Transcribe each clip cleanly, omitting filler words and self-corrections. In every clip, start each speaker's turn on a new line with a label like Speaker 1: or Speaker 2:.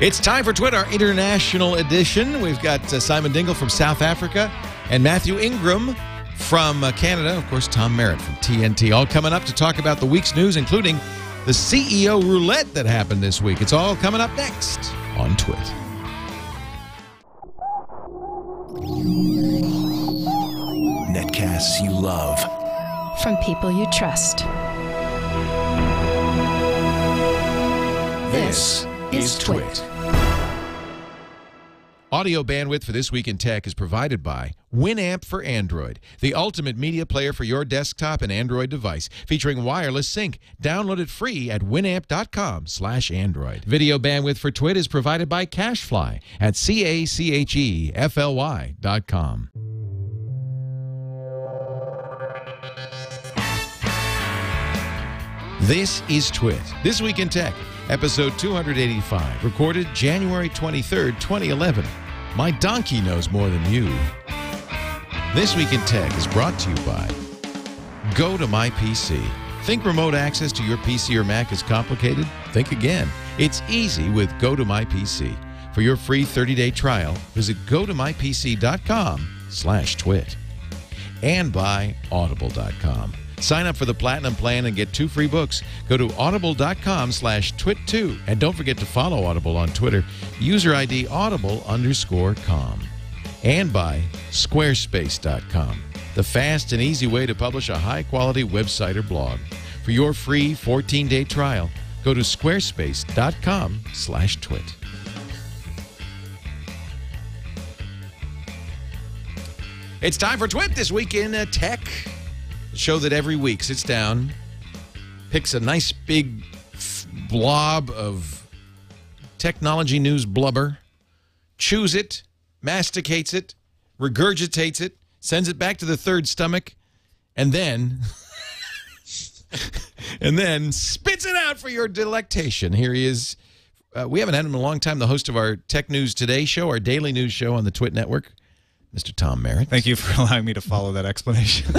Speaker 1: It's time for TWiT, our international edition. We've got Simon Dingle from South Africa and Mathew Ingram from Canada. Of course, Tom Merritt from TNT. All coming up to talk about the week's news, including the CEO roulette that happened this week. It's all coming up next on TWiT.
Speaker 2: Netcasts you love.
Speaker 3: From people you trust.
Speaker 2: This is TWiT.
Speaker 1: Audio bandwidth for This Week in Tech is provided by Winamp for Android, the ultimate media player for your desktop and Android device, featuring wireless sync. Download it free at winamp.com/Android. Video bandwidth for TWiT is provided by CacheFly at CacheFly.com. This is TWiT, This Week in Tech, episode 285, recorded January 23rd, 2011. My donkey knows more than you. This Week in Tech is brought to you by Go to My PC. Think remote access to your PC or Mac is complicated? Think again. It's easy with Go to My PC. For your free 30-day trial, visit gotomypc.com/TWiT. And by Audible.com. Sign up for the Platinum Plan and get 2 free books. Go to audible.com/TWiT2. And don't forget to follow Audible on Twitter. User ID audible_com. And by Squarespace.com. The fast and easy way to publish a high-quality website or blog. For your free 14-day trial, go to squarespace.com/TWiT. It's time for TWiT, This Week in Tech. Show that every week sits down, picks a nice big blob of technology news blubber, chews it, masticates it, regurgitates it, sends it back to the third stomach, and then spits it out for your delectation. Here he is. We haven't had him in a long time, the host of our Tech News Today show, our daily news show on the TWiT network, Mr. Tom Merritt.
Speaker 4: Thank you for allowing me to follow that explanation.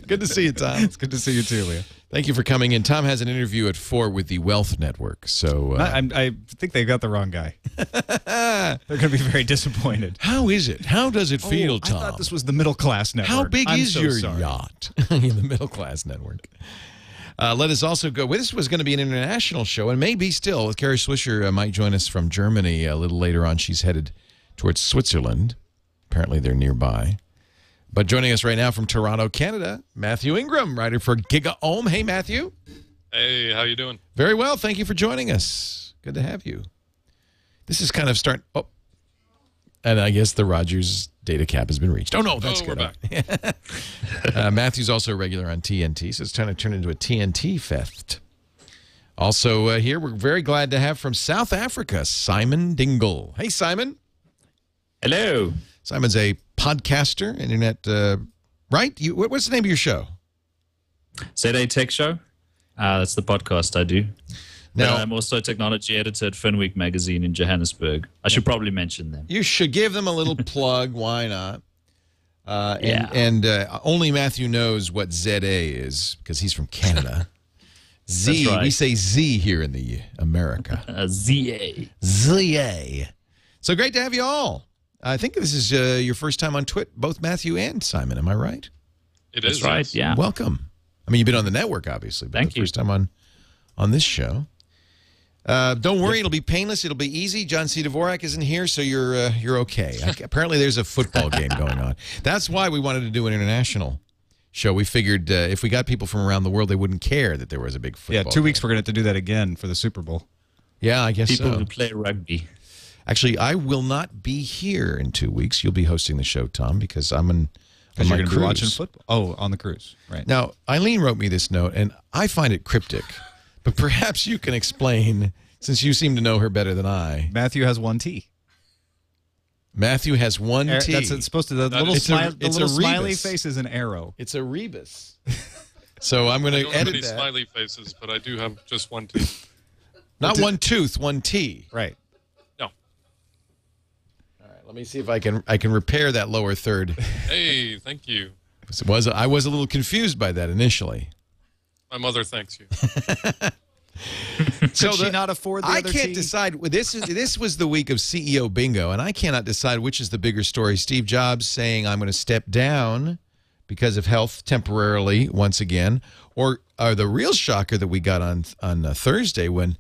Speaker 1: Good to see you, Tom.
Speaker 4: It's good to see you too, Leah.
Speaker 1: Thank you for coming in. Tom has an interview at 4 with the Wealth Network. So
Speaker 4: I think they got the wrong guy. They're going to be very disappointed.
Speaker 1: How is it? How does it feel, Tom?
Speaker 4: I thought this was the Middle Class Network.
Speaker 1: How big is your
Speaker 4: sorry.
Speaker 1: yacht? The Middle Class Network. Let us also go. Well, this was going to be an international show, and maybe still. Carrie Swisher might join us from Germany a little later on. She's headed towards Switzerland. Apparently, they're nearby. But joining us right now from Toronto, Canada, Mathew Ingram, writer for GigaOM. Hey, Mathew.
Speaker 5: Hey, how you doing?
Speaker 1: Very well. Thank you for joining us. Good to have you. This is kind of starting. Oh, and I guess the Rogers data cap has been reached. Oh, no, that's good.
Speaker 5: We're back.
Speaker 1: Matthew's also a regular on TNT, so it's trying to turn into a TNT fest. Also here, we're very glad to have from South Africa, Simon Dingle. Hey, Simon.
Speaker 6: Hello.
Speaker 1: Simon's a podcaster, internet, right? What's the name of your show?
Speaker 6: ZA Tech Show. That's the podcast I do.
Speaker 1: Now,
Speaker 6: I'm also a technology editor at Finweek magazine in Johannesburg. I should probably mention them.
Speaker 1: You should give them a little plug. Why not?
Speaker 6: Yeah.
Speaker 1: And only Mathew knows what ZA is because he's from Canada. Z,
Speaker 6: That's right.
Speaker 1: We say Z here in the America.
Speaker 6: ZA.
Speaker 1: ZA. So great to have you all. I think this is your first time on TWiT, both Mathew and Simon. Am I right?
Speaker 5: It
Speaker 6: That's
Speaker 5: is
Speaker 6: right,
Speaker 5: yes.
Speaker 6: yeah.
Speaker 1: Welcome. I mean, you've been on the network, obviously, but
Speaker 6: Thank
Speaker 1: the
Speaker 6: you.
Speaker 1: first time on this show. Don't worry, it'll be painless. It'll be easy. John C. Dvorak isn't here, so you're okay. Apparently, there's a football game going on. That's why we wanted to do an international show. We figured if we got people from around the world, they wouldn't care that there was a big football
Speaker 4: Yeah, 2 weeks
Speaker 1: game.
Speaker 4: we're going to have to do that again for the Super Bowl.
Speaker 1: Yeah, I guess
Speaker 6: People
Speaker 1: so.
Speaker 6: who play rugby.
Speaker 1: Actually, I will not be here in 2 weeks. You'll be hosting the show, Tom, because I'm on
Speaker 4: Because
Speaker 1: my
Speaker 4: you're going to be watching
Speaker 1: cruise.
Speaker 4: football. Oh, on the cruise. Right.
Speaker 1: Now, Eileen wrote me this note, and I find it cryptic, but perhaps you can explain, since you seem to know her better than I.
Speaker 4: Matthew has 1 T.
Speaker 1: Matthew has 1 T.
Speaker 4: That's it's supposed to, the little,
Speaker 1: It's a
Speaker 4: little smiley
Speaker 1: rebus.
Speaker 4: face is an arrow.
Speaker 1: It's a rebus. So I'm going
Speaker 5: I
Speaker 1: to
Speaker 5: don't have
Speaker 1: edit
Speaker 5: any
Speaker 1: that.
Speaker 5: smiley faces, but I do have just one tooth.
Speaker 1: Not 1 tooth, 1 T.
Speaker 4: Right.
Speaker 5: No.
Speaker 1: All right, let me see if I can repair that lower third.
Speaker 5: Hey, thank you.
Speaker 1: I was a little confused by that initially.
Speaker 5: My mother thanks you.
Speaker 4: Could she not afford the
Speaker 1: I
Speaker 4: other
Speaker 1: can't
Speaker 4: tea?
Speaker 1: decide. This was the week of CEO bingo, and I cannot decide which is the bigger story. Steve Jobs saying, I'm going to step down because of health temporarily once again, or the real shocker that we got on Thursday when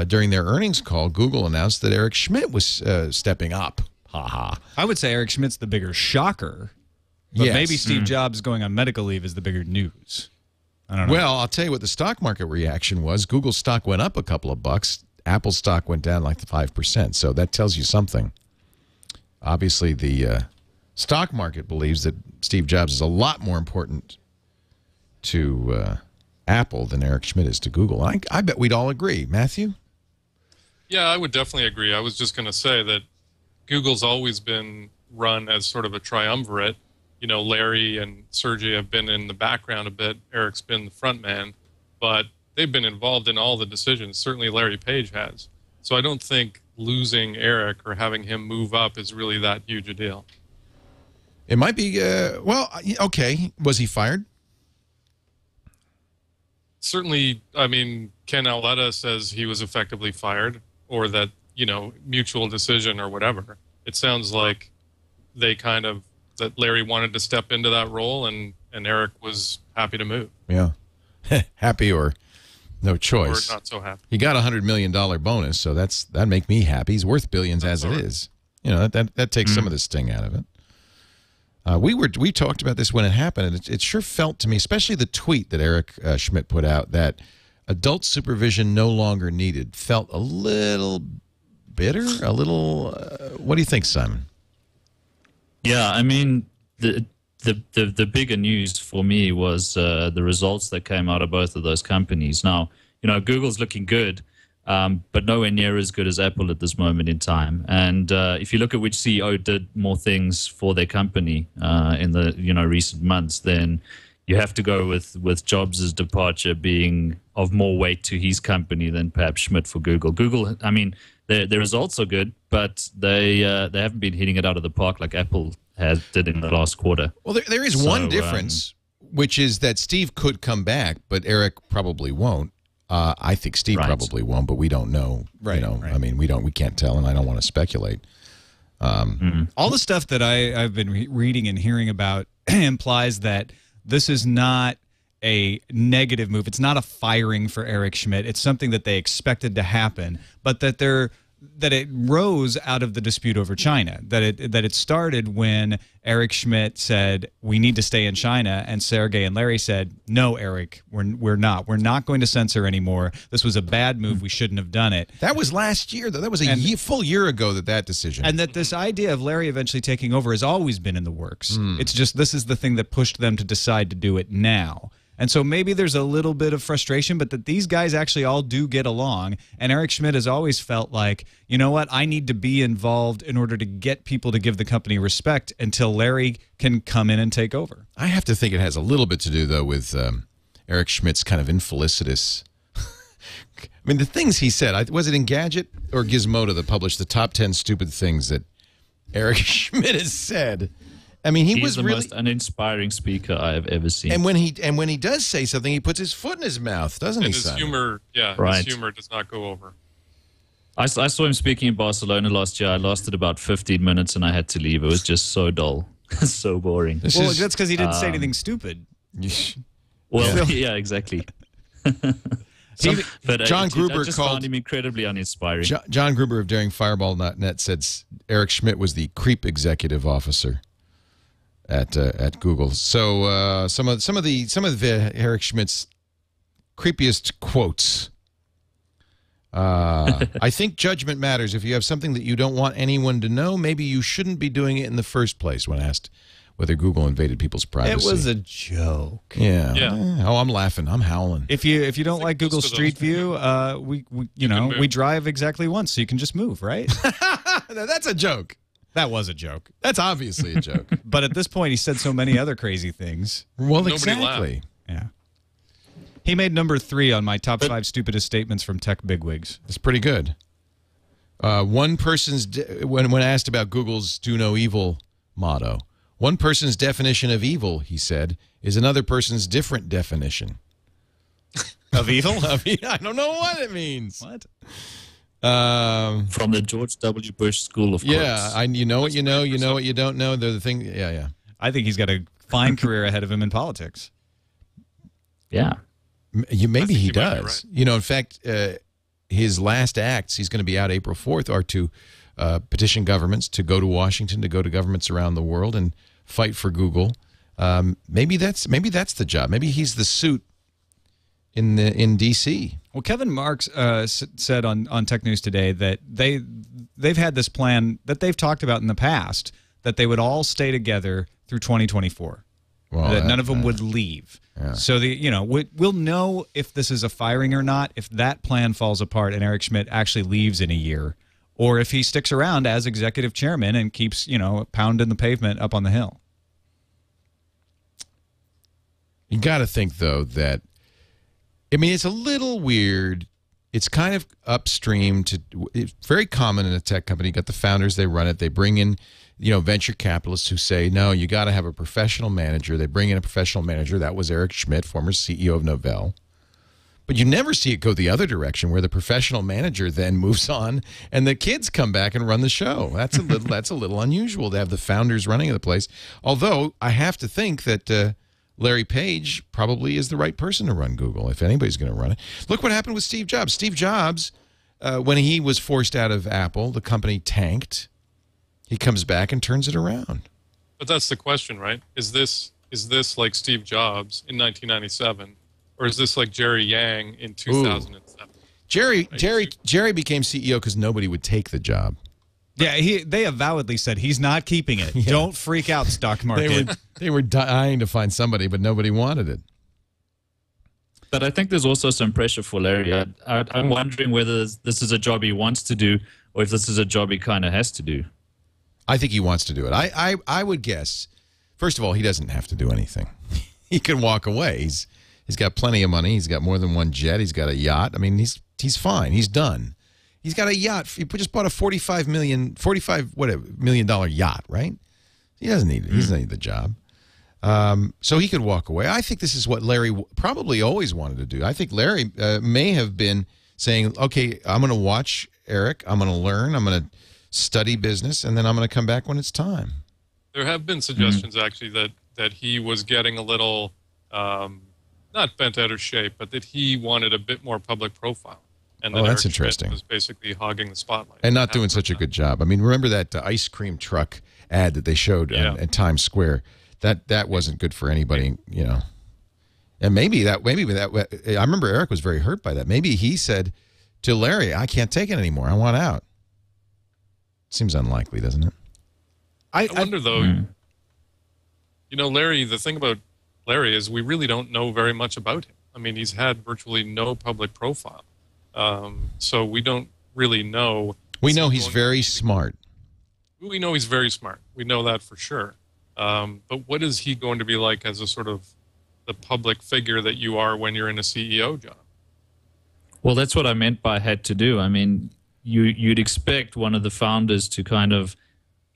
Speaker 1: during their earnings call, Google announced that Eric Schmidt was stepping up. Ha ha.
Speaker 4: I would say Eric Schmidt's the bigger shocker. But
Speaker 1: Yes.
Speaker 4: maybe Steve Jobs going on medical leave is the bigger news. I don't know.
Speaker 1: Well, I'll tell you what the stock market reaction was. Google stock went up a couple of bucks. Apple stock went down like 5%. So that tells you something. Obviously, the stock market believes that Steve Jobs is a lot more important to Apple than Eric Schmidt is to Google. I bet we'd all agree. Matthew?
Speaker 5: Yeah, I would definitely agree. I was just going to say that Google's always been run as sort of a triumvirate. You know, Larry and Sergey have been in the background a bit. Eric's been the front man, but they've been involved in all the decisions. Certainly Larry Page has. So I don't think losing Eric or having him move up is really that huge a deal.
Speaker 1: It might be, well, okay. Was he fired?
Speaker 5: Certainly, I mean, Ken Auletta says he was effectively fired, or that, you know, mutual decision or whatever. It sounds like they kind of, that Larry wanted to step into that role, and Eric was happy to move.
Speaker 1: Yeah. Happy or no choice.
Speaker 5: Or not so happy.
Speaker 1: He got a $100 million bonus, so that'd make me happy. He's worth billions as it is. You know, that takes some of the sting out of it. We talked about this when it happened, and it sure felt to me, especially the tweet that Eric Schmidt put out, that adult supervision no longer needed, felt a little bitter, a little. What do you think, Simon?
Speaker 6: Yeah, I mean, the bigger news for me was the results that came out of both of those companies. Now, you know, Google's looking good, but nowhere near as good as Apple at this moment in time. And if you look at which CEO did more things for their company in the recent months, then you have to go with Jobs' departure being of more weight to his company than perhaps Schmidt for Google. Google, I mean, their results are good, but they haven't been hitting it out of the park like Apple did in the last quarter.
Speaker 1: Well, there is one difference, which is that Steve could come back, but Eric probably won't. I think Steve probably won't, but we don't know.
Speaker 4: Right,
Speaker 1: you know,
Speaker 4: right.
Speaker 1: I mean, we can't tell, and I don't want to speculate.
Speaker 4: All the stuff that I've been reading and hearing about implies that this is not a negative move. It's not a firing for Eric Schmidt. It's something that they expected to happen, but that it rose out of the dispute over China. That it started when Eric Schmidt said, we need to stay in China, and Sergey and Larry said, no, Eric, we're not. We're not going to censor anymore. This was a bad move. We shouldn't have done it.
Speaker 1: That was last year, though. That was a full year ago that decision.
Speaker 4: And that this idea of Larry eventually taking over has always been in the works. It's just this is the thing that pushed them to decide to do it now. And so maybe there's a little bit of frustration, but that these guys actually all do get along. And Eric Schmidt has always felt like, you know what, I need to be involved in order to get people to give the company respect until Larry can come in and take over.
Speaker 1: I have to think it has a little bit to do, though, with Eric Schmidt's kind of infelicitous. I mean, the things he said, was it Engadget or Gizmodo that published the top 10 stupid things that Eric Schmidt has said? I mean,
Speaker 6: He's
Speaker 1: was
Speaker 6: the
Speaker 1: really
Speaker 6: most uninspiring speaker I have ever seen.
Speaker 1: And when he does say something, he puts his foot in his mouth, doesn't
Speaker 5: And
Speaker 1: he,
Speaker 5: his
Speaker 1: Simon?
Speaker 5: humor,
Speaker 6: Right.
Speaker 5: his humor does not go over.
Speaker 6: I saw him speaking in Barcelona last year. I lasted about 15 minutes and I had to leave. It was just so dull, so boring.
Speaker 1: This
Speaker 4: Well,
Speaker 1: is-
Speaker 4: that's because he didn't say anything stupid.
Speaker 6: Well, yeah, exactly. But
Speaker 1: John Gruber
Speaker 6: I just
Speaker 1: called-
Speaker 6: found him incredibly uninspiring.
Speaker 1: John Gruber of DaringFireball.net said Eric Schmidt was the creep executive officer at Google. So some of the Eric Schmidt's creepiest quotes. I think judgment matters. If you have something that you don't want anyone to know, maybe you shouldn't be doing it in the first place. When asked whether Google invaded people's privacy,
Speaker 4: It was a joke.
Speaker 1: yeah.
Speaker 5: Yeah.
Speaker 1: Oh, I'm laughing. I'm howling.
Speaker 4: If you don't like Google
Speaker 5: most of
Speaker 4: Street
Speaker 5: those-
Speaker 4: View, we
Speaker 5: can move.
Speaker 4: we drive exactly once, so you can just move, right?
Speaker 1: That's a joke.
Speaker 4: That was a joke.
Speaker 1: That's obviously a joke.
Speaker 4: But at this point, he said so many other crazy things.
Speaker 1: Well,
Speaker 5: Nobody
Speaker 1: exactly.
Speaker 4: Yeah. He made number 3 on my top 5 stupidest statements from tech bigwigs.
Speaker 1: It's pretty good. One person's when asked about Google's "Do No Evil" motto, one person's definition of evil, he said, is another person's different definition.
Speaker 4: Of evil?
Speaker 1: I don't know what it means.
Speaker 4: What?
Speaker 6: From the George W. Bush School of
Speaker 1: Yeah,
Speaker 6: Quotes.
Speaker 1: you know what you know, you know what you don't know. They're the thing. Yeah.
Speaker 4: I think he's got a fine career ahead of him in politics.
Speaker 6: Yeah.
Speaker 1: Maybe he
Speaker 5: you might be
Speaker 1: does.
Speaker 5: right.
Speaker 1: In fact, his last acts, he's going to be out April 4th, are to petition governments to go to Washington, to go to governments around the world and fight for Google. Maybe that's the job. Maybe he's the suit in D.C.
Speaker 4: Well, Kevin Marks said on Tech News Today that they've had this plan that they've talked about in the past, that they would all stay together through 2024.
Speaker 1: Well,
Speaker 4: that none of them would leave.
Speaker 1: Yeah.
Speaker 4: So we'll know if this is a firing or not if that plan falls apart and Eric Schmidt actually leaves in a year, or if he sticks around as executive chairman and keeps pounding the pavement up on the hill.
Speaker 1: You got to think, though, that it's a little weird. It's kind of upstream it's very common in a tech company. You got the founders, they run it, they bring in venture capitalists who say, no, you got to have a professional manager. They bring in a professional manager. That was Eric Schmidt, former CEO of Novell. But you never see it go the other direction, where the professional manager then moves on and the kids come back and run the show. That's a little unusual to have the founders running the place. Although I have to think that Larry Page probably is the right person to run Google, if anybody's going to run it. Look what happened with Steve Jobs. Steve Jobs, when he was forced out of Apple, the company tanked. He comes back and turns it around.
Speaker 5: But that's the question, right? Is this like Steve Jobs in 1997, or is this like Jerry Yang in 2007?
Speaker 1: Jerry became CEO because nobody would take the job.
Speaker 4: Yeah, they avowedly said he's not keeping it. Yeah. Don't freak out, stock market.
Speaker 1: They were dying to find somebody, but nobody wanted it.
Speaker 6: But I think there's also some pressure for Larry. I'm wondering whether this is a job he wants to do, or if this is a job he kind of has to do.
Speaker 1: I think he wants to do it. I would guess, first of all, he doesn't have to do anything. He can walk away. He's got plenty of money. He's got more than one jet. He's got a yacht. I mean, he's fine. He's done. He's got a yacht. He just bought a $45 million yacht, right? He doesn't need it. He doesn't need the job. So he could walk away. I think this is what Larry probably always wanted to do. I think Larry may have been saying, okay, I'm going to watch Eric. I'm going to learn. I'm going to study business, and then I'm going to come back when it's time.
Speaker 5: There have been suggestions, actually, that he was getting a little, not bent out of shape, but that he wanted a bit more public profile. And that
Speaker 1: that's
Speaker 5: Eric
Speaker 1: interesting.
Speaker 5: Schmidt was basically hogging the spotlight.
Speaker 1: And not doing such a good job. I mean, remember that ice cream truck ad that they showed at Times Square? That wasn't good for anybody, And maybe that, I remember Eric was very hurt by that. Maybe he said to Larry, I can't take it anymore. I want out. Seems unlikely, doesn't it?
Speaker 5: I wonder, though, Larry, the thing about Larry is we really don't know very much about him. I mean, he's had virtually no public profile. So we don't really know.
Speaker 1: We know he's very smart.
Speaker 5: We know he's very smart. We know that for sure. But what is he going to be like as a sort of the public figure that you are when you're in a CEO job?
Speaker 6: Well, that's what I meant by had to do. I mean, you'd expect one of the founders to kind of,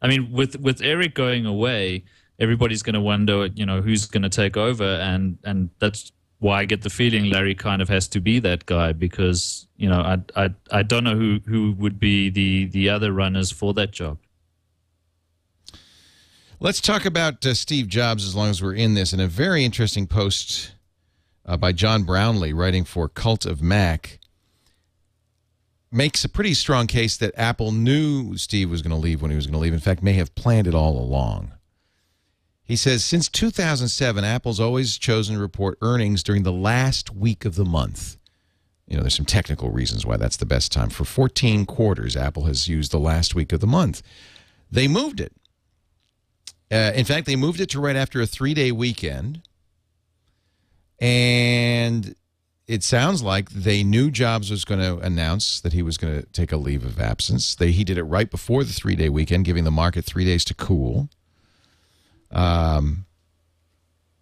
Speaker 6: I mean, with Eric going away, everybody's going to wonder, who's going to take over, and that's why I get the feeling Larry kind of has to be that guy, because I don't know who would be the other runners for that job.
Speaker 1: Let's talk about Steve Jobs as long as we're in this. In a very interesting post by John Brownlee, writing for Cult of Mac, makes a pretty strong case that Apple knew Steve was going to leave when he was going to leave. In fact, may have planned it all along. He says, since 2007, Apple's always chosen to report earnings during the last week of the month. There's some technical reasons why that's the best time. For 14 quarters, Apple has used the last week of the month. They moved it. In fact, they moved it to right after a 3-day weekend. And it sounds like they knew Jobs was going to announce that he was going to take a leave of absence. He did it right before the 3-day weekend, giving the market 3 days to cool.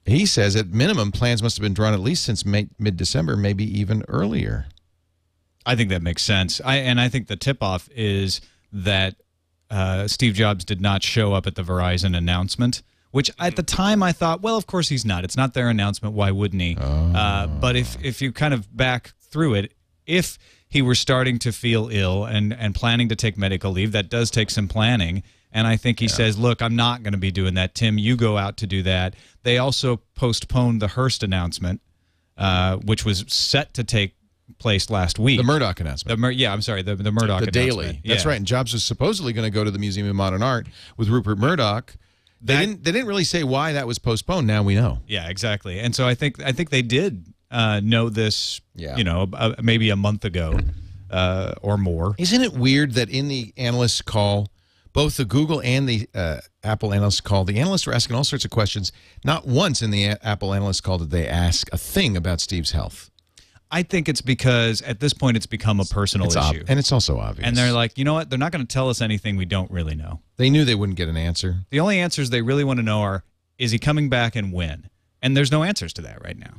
Speaker 1: He says at minimum, plans must have been drawn at least since mid-December, maybe even earlier.
Speaker 4: I think that makes sense. I think the tip-off is that Steve Jobs did not show up at the Verizon announcement, which at the time I thought, well, of course he's not. It's not their announcement. Why wouldn't he? But if you kind of back through it, if he were starting to feel ill and planning to take medical leave, that does take some planning. And I think he says, look, I'm not going to be doing that. Tim, you go out to do that. They also postponed the Hearst announcement, which was set to take place last week.
Speaker 1: The Murdoch announcement.
Speaker 4: I'm sorry, the Murdoch announcement.
Speaker 1: Daily. That's right. And Jobs was supposedly going to go to the Museum of Modern Art with Rupert Murdoch. They didn't really say why that was postponed. Now we know.
Speaker 4: Yeah, exactly. And so I think they did know this, maybe a month ago or more.
Speaker 1: Isn't it weird that in the analyst call, both the Google and the Apple analyst call, the analysts were asking all sorts of questions. Not once in the Apple analyst call did they ask a thing about Steve's health.
Speaker 4: I think it's because at this point it's become a personal issue.
Speaker 1: And it's also obvious.
Speaker 4: And they're like, you know what? They're not going to tell us anything we don't really know.
Speaker 1: They knew they wouldn't get an answer.
Speaker 4: The only answers they really want to know are, is he coming back and when? And there's no answers to that right now.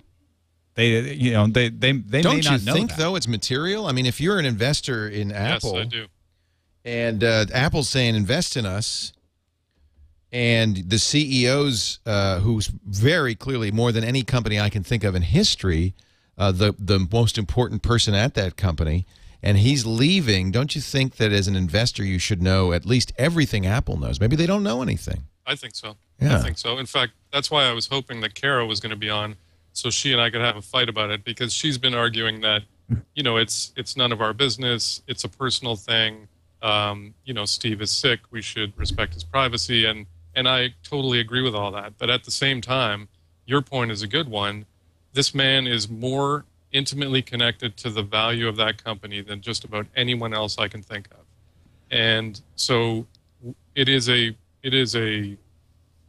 Speaker 4: They may not know that.
Speaker 1: Don't you think, though, it's material? I mean, if you're an investor in Apple.
Speaker 5: Yes, I do.
Speaker 1: And Apple's saying, invest in us. And the CEO's, who's very clearly, more than any company I can think of in history, the most important person at that company, and he's leaving, don't you think that as an investor you should know at least everything Apple knows? Maybe they don't know anything.
Speaker 5: I think so.
Speaker 1: Yeah.
Speaker 5: I think so. In fact, that's why I was hoping that Kara was going to be on so she and I could have a fight about it, because she's been arguing that, it's none of our business. It's a personal thing. Steve is sick. We should respect his privacy. And I totally agree with all that. But at the same time, your point is a good one. This man is more intimately connected to the value of that company than just about anyone else I can think of. And so it is a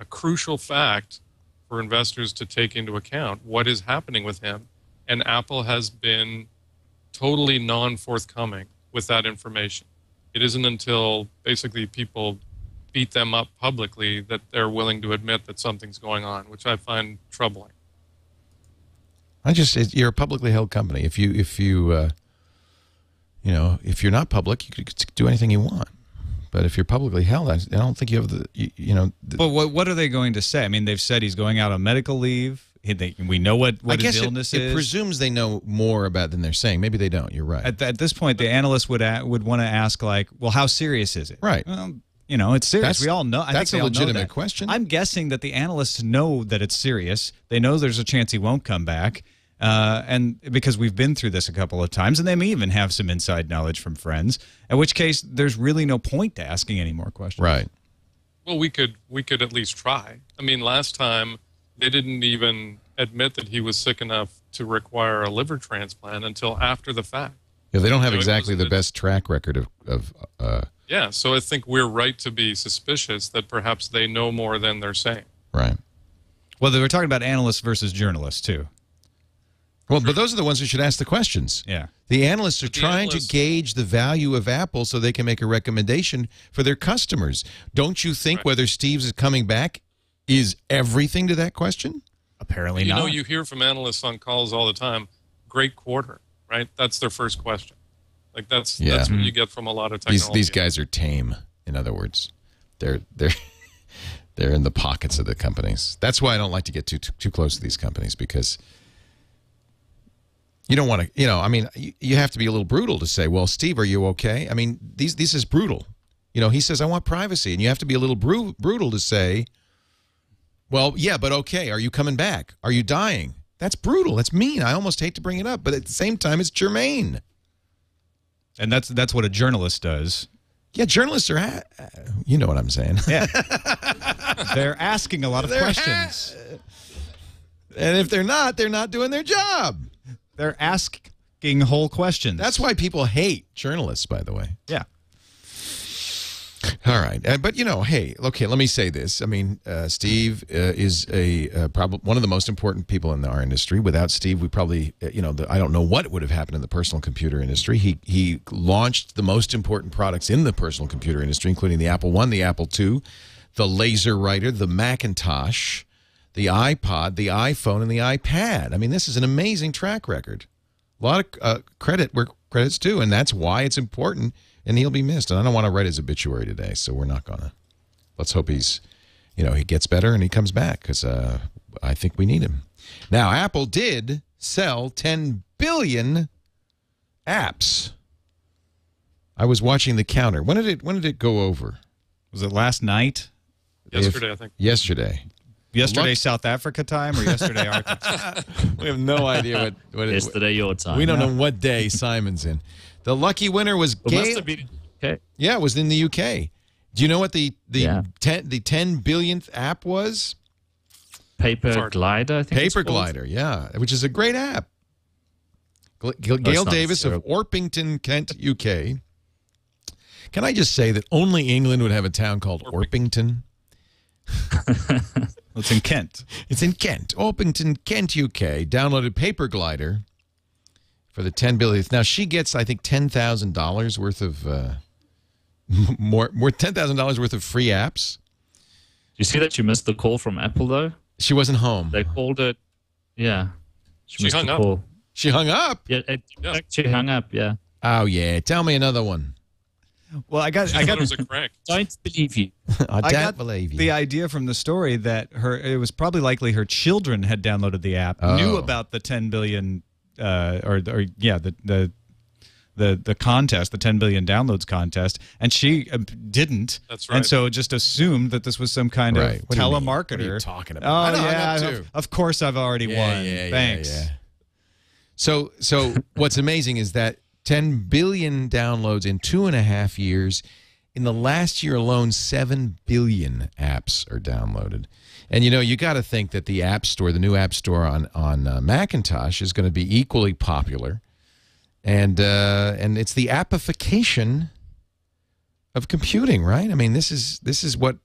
Speaker 5: crucial fact for investors to take into account what is happening with him. And Apple has been totally non-forthcoming with that information. It isn't until basically people beat them up publicly that they're willing to admit that something's going on, which I find troubling.
Speaker 1: You're a publicly held company. If you're not public, you could do anything you want. But if you're publicly held, I don't think you have
Speaker 4: But what are they going to say? I mean, they've said he's going out on medical leave. We know what his illness is.
Speaker 1: It presumes they know more about than they're saying. Maybe they don't. You're right.
Speaker 4: At this point, the analyst would want to ask, like, well, how serious is it?
Speaker 1: Right.
Speaker 4: Well, it's serious. We all know.
Speaker 1: That's a legitimate question.
Speaker 4: I'm guessing that the analysts know that it's serious. They know there's a chance he won't come back. And because we've been through this a couple of times, and they may even have some inside knowledge from friends, in which case there's really no point to asking any more questions.
Speaker 1: Right.
Speaker 5: Well, we could at least try. I mean, last time they didn't even admit that he was sick enough to require a liver transplant until after the fact.
Speaker 1: Yeah, they don't have exactly the best track record of
Speaker 5: Yeah, so I think we're right to be suspicious that perhaps they know more than they're saying.
Speaker 1: Right.
Speaker 4: Well, they were talking about analysts versus journalists, too.
Speaker 1: Well, but those are the ones who should ask the questions.
Speaker 4: Yeah.
Speaker 1: The analysts are trying to gauge the value of Apple so they can make a recommendation for their customers. Don't you think whether Steve's is coming back is everything to that question?
Speaker 4: Apparently not.
Speaker 5: You hear from analysts on calls all the time, great quarter, right? That's their first question. Like that's what you get from a lot of technology.
Speaker 1: These guys are tame, in other words. They're in the pockets of the companies. That's why I don't like to get too close to these companies, because you don't want to, you have to be a little brutal to say, well, Steve, are you okay? I mean, this is brutal. He says, I want privacy. And you have to be a little brutal to say, well, yeah, but okay, are you coming back? Are you dying? That's brutal. That's mean. I almost hate to bring it up, but at the same time, it's germane.
Speaker 4: And that's what a journalist does.
Speaker 1: Yeah, journalists are, you know what I'm saying.
Speaker 4: Yeah. They're asking a lot of questions.
Speaker 1: And if they're not doing their job.
Speaker 4: They're asking whole questions.
Speaker 1: That's why people hate journalists, by the way.
Speaker 4: Yeah.
Speaker 1: All right. But, hey, okay, let me say this. I mean, Steve is probably one of the most important people in our industry. Without Steve, we probably, I don't know what would have happened in the personal computer industry. He launched the most important products in the personal computer industry, including the Apple I, the Apple II, the Laser Writer, the Macintosh, the iPod, the iPhone, and the iPad. I mean, this is an amazing track record. A lot of credit where credit's due, and that's why it's important. And he'll be missed. And I don't want to write his obituary today, so we're not going to. Let's hope he's you know, he gets better and he comes back because I think we need him. Now, Apple did sell 10 billion apps. I was watching the counter. When did it go over?
Speaker 4: Was it last night?
Speaker 5: Yesterday, I think.
Speaker 1: Yesterday.
Speaker 4: Yesterday, South Africa time, or yesterday, Arkansas?
Speaker 1: We have no idea what it is.
Speaker 6: Yesterday, your time.
Speaker 1: We don't know what day Simon's in. The lucky winner was
Speaker 6: must have been okay.
Speaker 1: Yeah, it was in the UK. Do you know what the 10 billionth app was?
Speaker 6: Paper Glider, I think.
Speaker 1: Paper Glider, yeah, which is a great app. Gail Davis of Orpington, Kent, UK. Can I just say that only England would have a town called Orpington?
Speaker 4: It's in Kent.
Speaker 1: It's in Kent. Orpington, Kent, UK. Downloaded Paper Glider for the 10 billionth. Now, she gets, I think, $10,000 worth of more $10,000 worth of free apps.
Speaker 6: You see that you missed the call from Apple, though?
Speaker 1: She wasn't home.
Speaker 6: They called it. Yeah.
Speaker 5: She hung up.
Speaker 1: She hung up?
Speaker 6: Yeah, she hung up, yeah.
Speaker 1: Oh, yeah. Tell me another one.
Speaker 4: Well, I got
Speaker 5: it was a crank.
Speaker 6: Don't believe you.
Speaker 1: I don't believe you.
Speaker 4: The idea from the story that it was probably likely her children had downloaded the app, knew about the 10 billion, the contest, the 10 billion downloads contest, and she didn't.
Speaker 5: That's right.
Speaker 4: And so just assumed that this was some kind of telemarketer.
Speaker 1: What are you talking about?
Speaker 4: Oh, yeah, of course I've already won. Thanks.
Speaker 1: Yeah. So what's amazing is that 10 billion downloads in 2.5 years. In the last year alone, 7 billion apps are downloaded. And, you know, you got to think that the App Store, the new App Store on Macintosh is going to be equally popular. And it's the appification of computing, right? I mean, this is what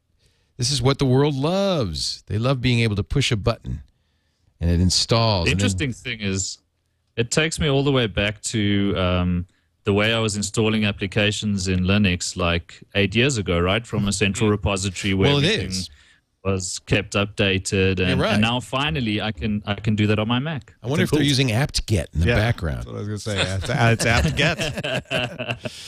Speaker 1: the world loves. They love being able to push a button and it installs.
Speaker 6: The interesting thing is, it takes me all the way back to the way I was installing applications in Linux like 8 years ago, right? From a central repository where everything was kept updated, and now finally I can do that on my Mac.
Speaker 1: I wonder if they're using apt-get in the background.
Speaker 4: That's what I was going to say. It's apt-get.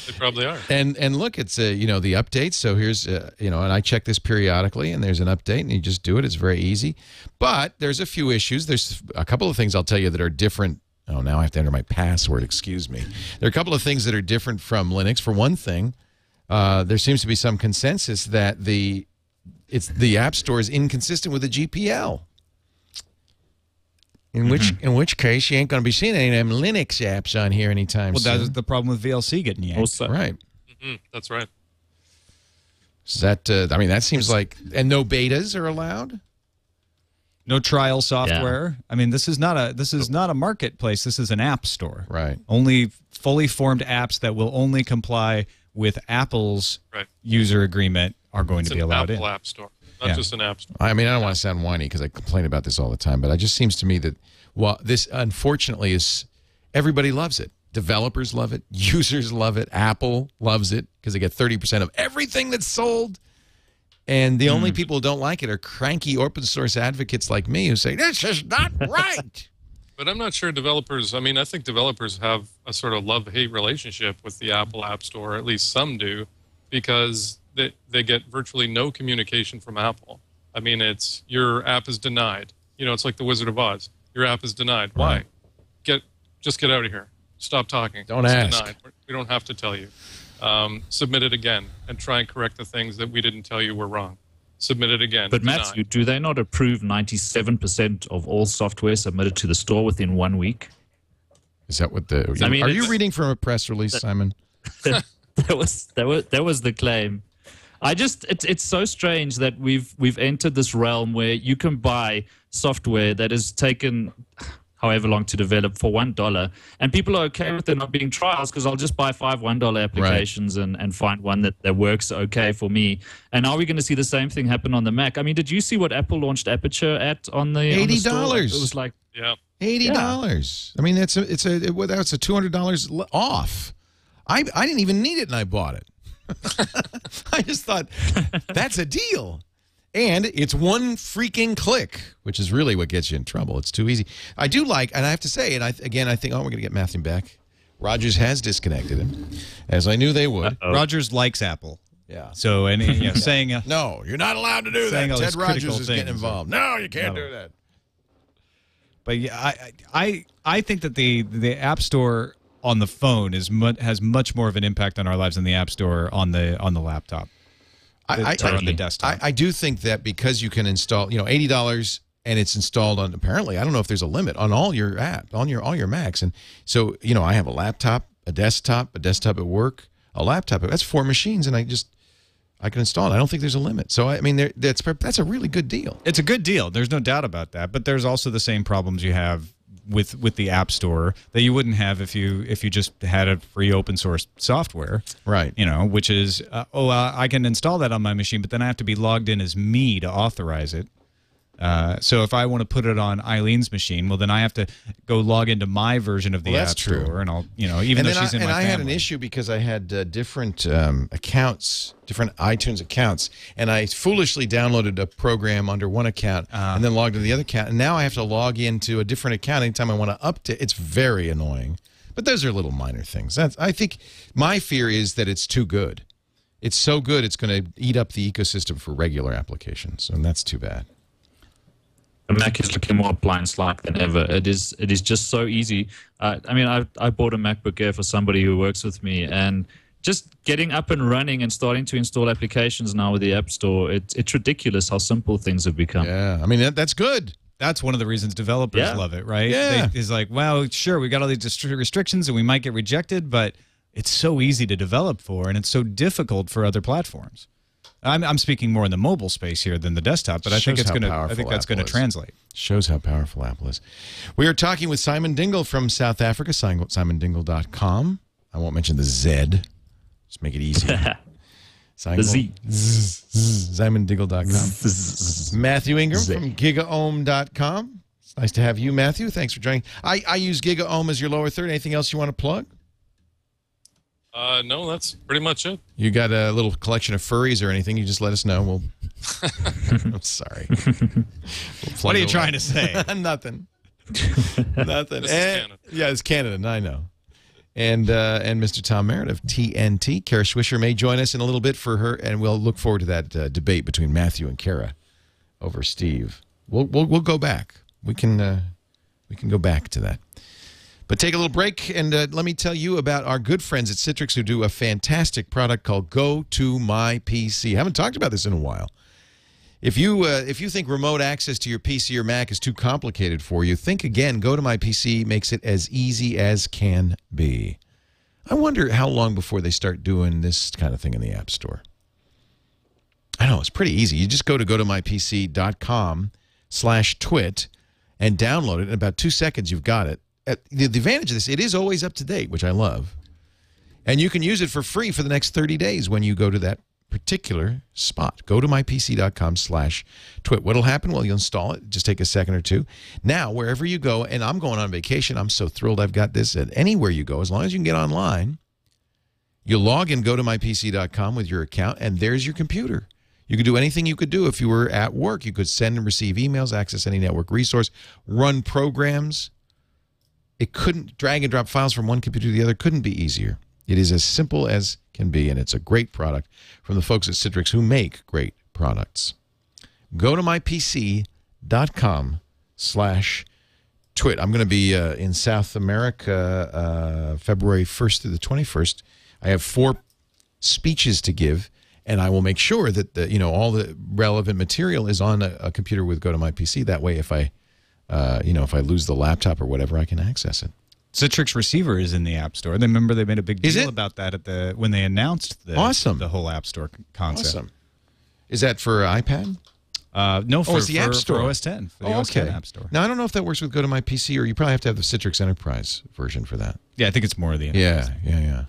Speaker 5: They probably are.
Speaker 1: And look, it's you know, the updates. So here's you know, and I check this periodically, and there's an update, and you just do it. It's very easy, but there's a few issues. There's a couple of things I'll tell you that are different. Oh, now I have to enter my password. Excuse me. There are a couple of things that are different from Linux. For one thing, there seems to be some consensus that the App Store is inconsistent with the GPL. In which case, you ain't going to be seeing any of them Linux apps on here anytime soon.
Speaker 4: Well, that's the problem with VLC getting yanked.
Speaker 6: Also,
Speaker 1: right.
Speaker 5: That's right.
Speaker 1: Is that? I mean, that seems like, and no betas are allowed.
Speaker 4: No trial software. Yeah. I mean, this is not a marketplace. This is an app store.
Speaker 1: Right.
Speaker 4: Only fully formed apps that will only comply with Apple's user agreement are going to be allowed in.
Speaker 5: It's an Apple app store, not just an app store.
Speaker 1: I mean, I don't want to sound whiny because I complain about this all the time, but it just seems to me that, well, this unfortunately is, everybody loves it. Developers love it. Users love it. Apple loves it because they get 30% of everything that's sold. And the only people who don't like it are cranky open source advocates like me who say, this is not right.
Speaker 5: But I'm not sure developers, I mean, I think developers have a sort of love-hate relationship with the Apple App Store, at least some do, because they get virtually no communication from Apple. I mean, it's, your app is denied. You know, it's like the Wizard of Oz. Your app is denied. Why? Just get out of here. Stop talking.
Speaker 1: Don't ask.
Speaker 5: Denied. We don't have to tell you. Submit it again and try and correct the things that we didn't tell you were wrong. Submit it again.
Speaker 6: But Mathew, do they not approve 97% of all software submitted to the store within 1 week?
Speaker 1: Is that what the? I mean, are you reading from a press release, Simon?
Speaker 6: that was the claim. It's so strange that we've entered this realm where you can buy software that has taken however long to develop for $1, and people are okay with there not being trials because I'll just buy 5 $1 applications and find one that works okay for me. And are we going to see the same thing happen on the Mac? I mean, did you see what Apple launched Aperture at on the
Speaker 1: $80?
Speaker 6: It was like
Speaker 1: $80. I mean, it's a $200 off. I didn't even need it, and I bought it. I just thought that's a deal. And it's one freaking click, which is really what gets you in trouble. It's too easy. I do like, and I have to say, and I think, oh, we're going to get Mathew back. Rogers has disconnected him, as I knew they would.
Speaker 4: Rogers likes Apple.
Speaker 1: Yeah.
Speaker 4: So, and saying
Speaker 1: no, you're not allowed to do that.
Speaker 4: Saying all
Speaker 1: Ted
Speaker 4: these
Speaker 1: Rogers
Speaker 4: critical
Speaker 1: is getting
Speaker 4: things.
Speaker 1: involved. No, you can't do that.
Speaker 4: But yeah, I think that the App Store on the phone has much more of an impact on our lives than the App Store on the laptop. On the desktop.
Speaker 1: I do think that because you can install, $80 and it's installed on, apparently, I don't know if there's a limit on all your app, on all your Macs. And so, I have a laptop, a desktop at work, a laptop. That's 4 machines, and I can install it. I don't think there's a limit. So, I mean, that's a really good deal.
Speaker 4: It's a good deal. There's no doubt about that. But there's also the same problems you have with the App Store that you wouldn't have if you just had a free open source software,
Speaker 1: right?
Speaker 4: Which is I can install that on my machine, but then I have to be logged in as me to authorize it. So if I want to put it on Eileen's machine, well, then I have to go log into my version of the App Store, and I'll, even though she's in my family.
Speaker 1: And I had an issue because I had different accounts, different iTunes accounts, and I foolishly downloaded a program under one account and then logged into the other account, and now I have to log into a different account anytime I want to update. It's very annoying, but those are little minor things. I think my fear is that it's too good. It's so good it's going to eat up the ecosystem for regular applications, and that's too bad.
Speaker 6: The Mac is looking more appliance-like than ever. It is just so easy. I mean, I bought a MacBook Air for somebody who works with me, and just getting up and running and starting to install applications now with the App Store, it's ridiculous how simple things have become.
Speaker 1: Yeah, I mean, that's good.
Speaker 4: That's one of the reasons developers love it, right?
Speaker 1: Yeah.
Speaker 4: It's like, well, sure, we got all these restrictions and we might get rejected, but it's so easy to develop for, and it's so difficult for other platforms. I'm speaking more in the mobile space here than the desktop, but I think that's going to translate.
Speaker 1: Shows how powerful Apple is. We are talking with Simon Dingle from South Africa, simondingle.com. I won't mention the Z. Just make it easy.
Speaker 6: The Z.
Speaker 1: simondingle.com. Mathew Ingram from gigaohm.com. It's nice to have you, Mathew. Thanks for joining. I use GigaOhm as your lower third. Anything else you want to plug?
Speaker 5: No, that's pretty much it.
Speaker 1: You got a little collection of furries or anything, you just let us know. We'll... I'm sorry.
Speaker 4: What are you trying to say?
Speaker 1: Nothing. Nothing.
Speaker 5: This is Canada.
Speaker 1: Yeah, it's Canada, I know. And Mr. Tom Merritt of TNT. Kara Swisher may join us in a little bit for her, and we'll look forward to that debate between Mathew and Kara over Steve. We'll go back. We can go back to that. But take a little break, and let me tell you about our good friends at Citrix who do a fantastic product called Go to My PC. I haven't talked about this in a while. If you think remote access to your PC or Mac is too complicated for you, think again. Go to My PC makes it as easy as can be. I wonder how long before they start doing this kind of thing in the App Store. I know, it's pretty easy. You just go to gotomypc.com/twit and download it. In about 2 seconds, you've got it. The advantage of this, it is always up to date, which I love. And you can use it for free for the next 30 days when you go to that particular spot. Go to mypc.com/twit. What'll happen? Well, you'll install it. Just take a second or two. Now, wherever you go, and I'm going on vacation. I'm so thrilled I've got this. At anywhere you go, as long as you can get online, you log in, go to mypc.com with your account, and there's your computer. You could do anything you could do if you were at work. You could send and receive emails, access any network resource, run programs. It couldn't drag and drop files from one computer to the other. Couldn't be easier. It is as simple as can be, and it's a great product from the folks at Citrix who make great products. Go to mypc.com/twit. I'm going to be in South America February 1st through the 21st. I have 4 speeches to give, and I will make sure that all the relevant material is on a computer with Go to My PC. That way, if I lose the laptop or whatever, I can access it.
Speaker 4: Citrix Receiver is in the App Store. They made a big deal about that when they announced the whole App Store concept.
Speaker 1: Awesome. Is that for iPad?
Speaker 4: No,
Speaker 1: it's the App Store.
Speaker 4: For OS 10. For the OS 10 App Store.
Speaker 1: Now, I don't know if that works with Go to My PC, or you probably have to have the Citrix Enterprise version for that.
Speaker 4: Yeah, I think it's more of the Enterprise.
Speaker 1: Yeah.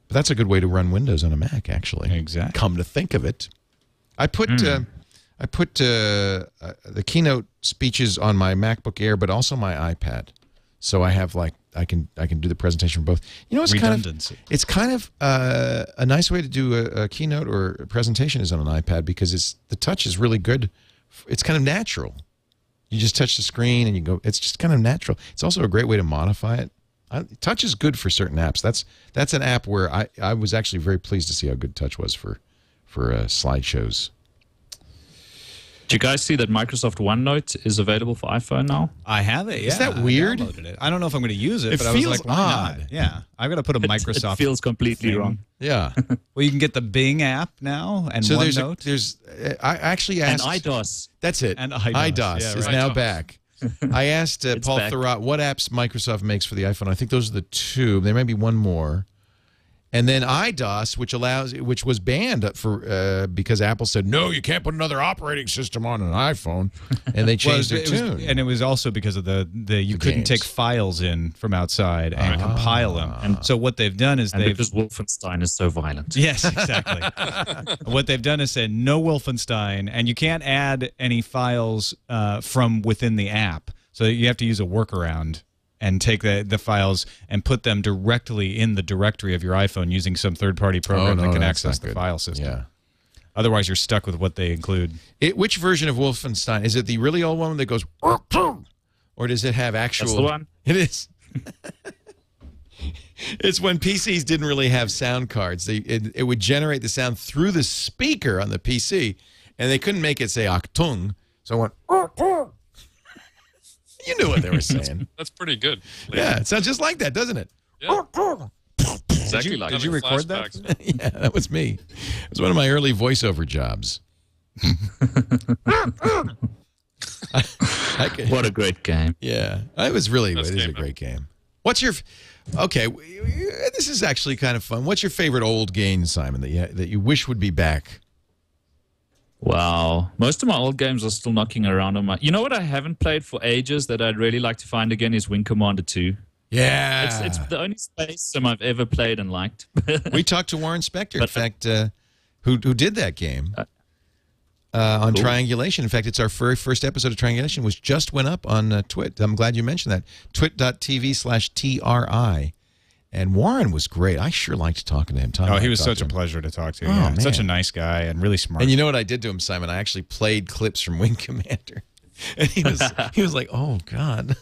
Speaker 1: But that's a good way to run Windows on a Mac, actually.
Speaker 4: Exactly.
Speaker 1: Come to think of it. I put the keynote speeches on my MacBook Air, but also my iPad. So I have I can do the presentation for both. It's
Speaker 4: redundancy.
Speaker 1: It's kind of a nice way to do a keynote or a presentation is on an iPad because the touch is really good. It's kind of natural. You just touch the screen and you go. It's just kind of natural. It's also a great way to modify it. Touch is good for certain apps. That's an app where I was actually very pleased to see how good Touch was for slideshows.
Speaker 6: Do you guys see that Microsoft OneNote is available for iPhone now?
Speaker 4: I have it. Yeah,
Speaker 1: Is that weird?
Speaker 4: I downloaded it. I don't know if I'm going to use it,
Speaker 1: It
Speaker 4: but I was
Speaker 1: feels
Speaker 4: like, why
Speaker 1: odd.
Speaker 4: not? Yeah, I've got to put a Microsoft.
Speaker 6: It feels completely
Speaker 4: thing.
Speaker 6: wrong.
Speaker 1: Yeah.
Speaker 4: Well, you can get the Bing app now and
Speaker 1: So
Speaker 4: OneNote.
Speaker 1: I actually
Speaker 6: And
Speaker 1: asked.
Speaker 6: IDOS.
Speaker 1: That's it.
Speaker 4: And IDOS, yeah,
Speaker 1: is
Speaker 4: right.
Speaker 1: now
Speaker 5: IDOS.
Speaker 1: back. I asked Paul
Speaker 6: back.
Speaker 1: Thurrott what apps Microsoft makes for the iPhone. I think those are the two. There may be one more. And then IDOS, which was banned because Apple said, no, you can't put another operating system on an iPhone. And they changed their tune.
Speaker 4: And it was also because of the you couldn't
Speaker 1: games.
Speaker 4: take files in from outside and compile them. And so what they've done is
Speaker 6: And
Speaker 4: they've
Speaker 6: because Wolfenstein is so violent.
Speaker 4: Yes, exactly. What they've done is said no Wolfenstein, and you can't add any files from within the app. So you have to use a workaround and take the files and put them directly in the directory of your iPhone using some third-party program that can
Speaker 1: that's
Speaker 4: access
Speaker 1: not
Speaker 4: the
Speaker 1: good.
Speaker 4: file system.
Speaker 1: Yeah.
Speaker 4: Otherwise, you're stuck with what they include.
Speaker 1: Which version of Wolfenstein? Is it the really old one that goes, or does it have actual?
Speaker 6: That's the one.
Speaker 1: It is. It's when PCs didn't really have sound cards. It would generate the sound through the speaker on the PC, and they couldn't make it say Achtung. So I went, you knew what they were saying.
Speaker 5: That's pretty good.
Speaker 1: Yeah, it sounds just like that, doesn't it?
Speaker 5: Yeah.
Speaker 6: Exactly like
Speaker 4: Did you record that?
Speaker 5: Flashbacks.
Speaker 1: Yeah, that was me. It was one of my early voiceover jobs. I could,
Speaker 6: What a great game.
Speaker 1: yeah, it was really.
Speaker 5: Best
Speaker 1: It is a
Speaker 5: game
Speaker 1: great game. What's your? Okay, this is actually kind of fun. What's your favorite old game, Simon, that you wish would be back?
Speaker 6: Wow. Most of my old games are still knocking around on my... You know what I haven't played for ages that I'd really like to find again is Wing Commander 2.
Speaker 1: Yeah,
Speaker 6: It's the only space sim I've ever played and liked.
Speaker 1: we talked to Warren Spector, in fact, who did that game on
Speaker 6: Cool.
Speaker 1: Triangulation. In fact, it's our very first episode of Triangulation, which just went up on TWiT. I'm glad you mentioned that. twit.tv/TRI. And Warren was great. I sure liked talking to him.
Speaker 4: Oh, he was such a pleasure to talk to.
Speaker 1: Oh,
Speaker 4: yeah.
Speaker 1: man.
Speaker 4: Such a nice guy and really smart.
Speaker 1: And you know what I did to him, Simon? I actually played clips from Wing Commander. And he was like, oh, God.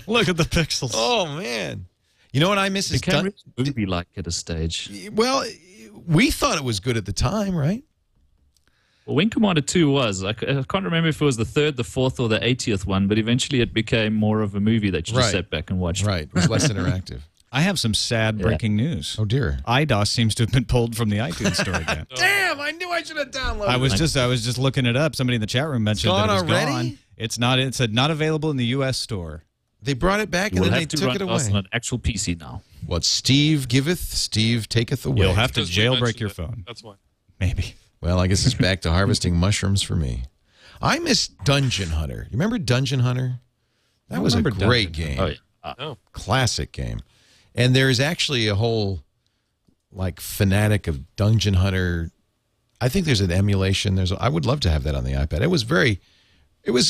Speaker 4: Look at the pixels.
Speaker 1: Oh, man. You know what I miss
Speaker 6: It
Speaker 1: is...
Speaker 6: can really be like at a stage.
Speaker 1: Well, we thought it was good at the time, right?
Speaker 6: Well, Wing Commander 2 was. I can't remember if it was the 3rd, the 4th, or the 80th one, but eventually it became more of a movie that you just
Speaker 1: Right.
Speaker 6: sat back and watched.
Speaker 1: Right. It was less interactive.
Speaker 4: I have some sad breaking news.
Speaker 1: Oh, dear.
Speaker 4: IDOS seems to have been pulled from the iTunes store again.
Speaker 1: Damn, I knew I should have downloaded
Speaker 4: I was just looking it up. Somebody in the chat room mentioned
Speaker 1: gone
Speaker 4: that it was
Speaker 1: already?
Speaker 4: gone. It's not. It said not available in the U.S. store.
Speaker 1: They brought it back
Speaker 6: You
Speaker 1: and
Speaker 6: will
Speaker 1: then they
Speaker 6: have to
Speaker 1: took
Speaker 6: run
Speaker 1: it
Speaker 6: us
Speaker 1: away.
Speaker 6: on an actual PC now.
Speaker 1: What Steve giveth, Steve taketh away.
Speaker 4: You'll have to
Speaker 5: Because we
Speaker 4: jailbreak
Speaker 5: mentioned
Speaker 4: your
Speaker 5: it.
Speaker 4: phone.
Speaker 5: That's why.
Speaker 4: Maybe.
Speaker 1: Well, I guess it's back to harvesting mushrooms for me. I miss Dungeon Hunter. You remember Dungeon Hunter? That was a
Speaker 4: remember
Speaker 1: great
Speaker 4: Dungeon
Speaker 1: game.
Speaker 6: Oh, yeah.
Speaker 5: Oh,
Speaker 1: Classic game. And there's actually a whole like fanatic of Dungeon Hunter. I think there's an emulation. I would love to have that on the iPad. It was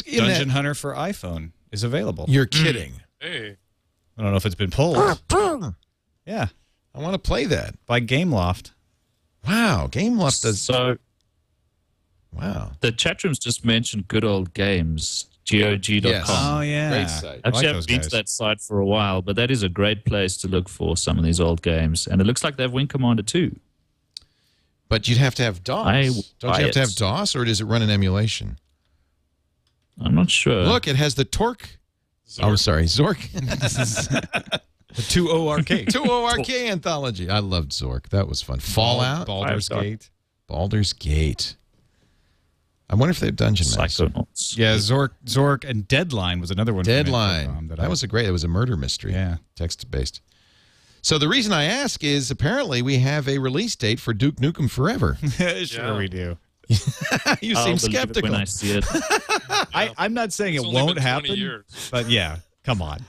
Speaker 1: in
Speaker 4: Dungeon
Speaker 1: that,
Speaker 4: Hunter for iPhone is available.
Speaker 1: You're kidding.
Speaker 5: hey.
Speaker 4: I don't know if it's been pulled. Yeah,
Speaker 1: I want to play that.
Speaker 4: by Gameloft.
Speaker 1: Wow, Gameloft does.
Speaker 6: So
Speaker 1: Wow.
Speaker 6: the chat rooms just mentioned good old games, GOG.com.
Speaker 1: Yes.
Speaker 4: Oh yeah,
Speaker 1: Great site.
Speaker 4: I
Speaker 6: Actually,
Speaker 4: like
Speaker 6: I've
Speaker 4: those
Speaker 6: been
Speaker 4: guys.
Speaker 6: to that site for a while, but that is a great place to look for some of these old games. And it looks like they have Wing Commander 2.
Speaker 1: But you'd have to have DOS.
Speaker 6: I
Speaker 1: Don't
Speaker 6: buy
Speaker 1: you have to
Speaker 6: it.
Speaker 1: have DOS, or does it run an emulation?
Speaker 6: I'm not sure.
Speaker 1: Look, it has the Torque.
Speaker 5: Zork.
Speaker 1: Oh, sorry, Zork.
Speaker 4: The 2ORK.
Speaker 1: 2ORK anthology. I loved Zork. That was fun. Fallout.
Speaker 4: Baldur's
Speaker 6: I've got-
Speaker 4: Gate.
Speaker 1: Baldur's Gate. I wonder if they have Dungeon Master.
Speaker 6: Psychonauts.
Speaker 4: Yeah, Zork, and Deadline was another one. from
Speaker 1: Deadline.
Speaker 4: Infocom
Speaker 1: That was a great. It was a murder mystery.
Speaker 4: Yeah.
Speaker 1: Text based. So the reason I ask is apparently we have a release date for Duke Nukem Forever.
Speaker 4: sure
Speaker 5: Yeah.
Speaker 4: we do.
Speaker 1: You
Speaker 6: I'll
Speaker 1: seem
Speaker 6: believe it
Speaker 1: skeptical.
Speaker 6: when I see it.
Speaker 4: I'm not saying
Speaker 5: It's
Speaker 4: it
Speaker 5: only
Speaker 4: won't
Speaker 5: been 20
Speaker 4: happen,
Speaker 5: years.
Speaker 4: but yeah, come on.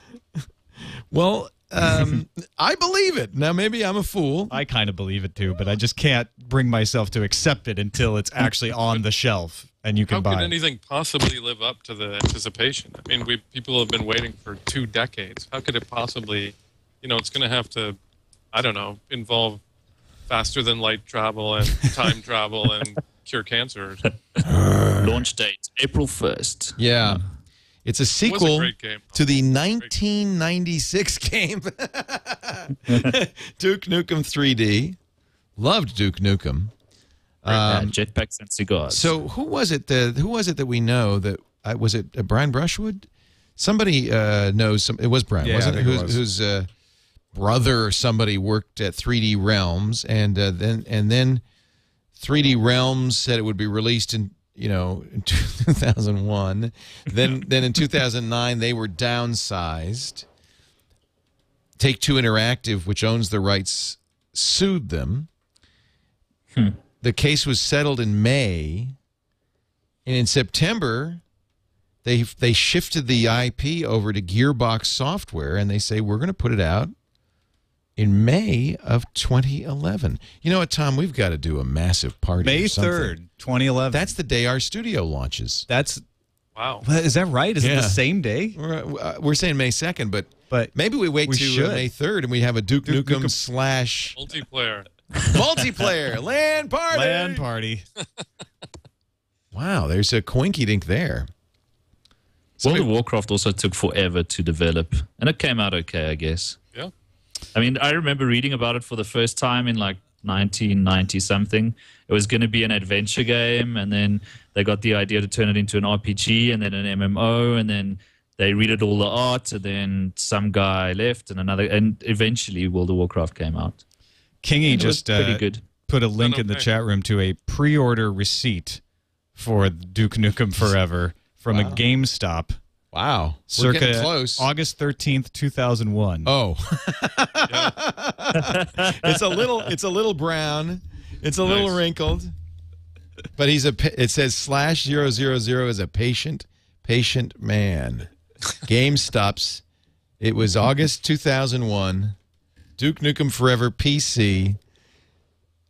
Speaker 1: Well, I believe it. Now maybe I'm a fool.
Speaker 4: I kind of believe it too, but I just can't bring myself to accept it until it's actually on the shelf and you can
Speaker 5: How
Speaker 4: buy
Speaker 5: could
Speaker 4: it.
Speaker 5: anything possibly live up to the anticipation? I mean, people have been waiting for 2 decades. How could it possibly, it's going to have to, I don't know, involve faster than light travel and time travel and cure cancer.
Speaker 6: Launch date, April 1st.
Speaker 1: Yeah. It's a
Speaker 5: It was a
Speaker 1: sequel
Speaker 5: great game.
Speaker 1: to the 1996 game Duke Nukem 3D. Loved Duke Nukem.
Speaker 6: Jetpacks and cigars.
Speaker 1: So who was it that we know that was it Brian Brushwood? Somebody knows some. It was Brian, wasn't it? Whose brother or somebody worked at 3D Realms, and then 3D Realms said it would be released in 2001. then in 2009 they were downsized. Take-Two Interactive, which owns the rights, sued them. The case was settled in May, and in September, they shifted the IP over to Gearbox Software, and they say we're going to put it out in May of 2011. You know what, Tom? We've got to do a massive party.
Speaker 4: May 3rd, 2011.
Speaker 1: That's the day our studio launches.
Speaker 5: Wow.
Speaker 4: Is that right? Is it the same day?
Speaker 1: We're saying May 2nd, but maybe we wait till May 3rd and we have a Duke Nukem / multiplayer LAN party.
Speaker 4: LAN party.
Speaker 1: Wow, there's a coinky dink there.
Speaker 6: World of Warcraft also took forever to develop, and it came out okay, I guess.
Speaker 5: Yeah.
Speaker 6: I mean, I remember reading about it for the first time in like 1990-something. It was going to be an adventure game, and then they got the idea to turn it into an RPG and then an MMO, and then they redid all the art, and then some guy left, and eventually World of Warcraft came out.
Speaker 4: Kingy just
Speaker 6: pretty good.
Speaker 4: Put a link in the chat room to a pre-order receipt for Duke Nukem Forever from a GameStop.
Speaker 1: Wow.
Speaker 4: Circa
Speaker 1: We're getting close.
Speaker 4: August 13th, 2001.
Speaker 1: Oh. It's a little brown. It's a little wrinkled. But it says /000 is a patient man. GameStop's. It was August 2001. Duke Nukem Forever PC.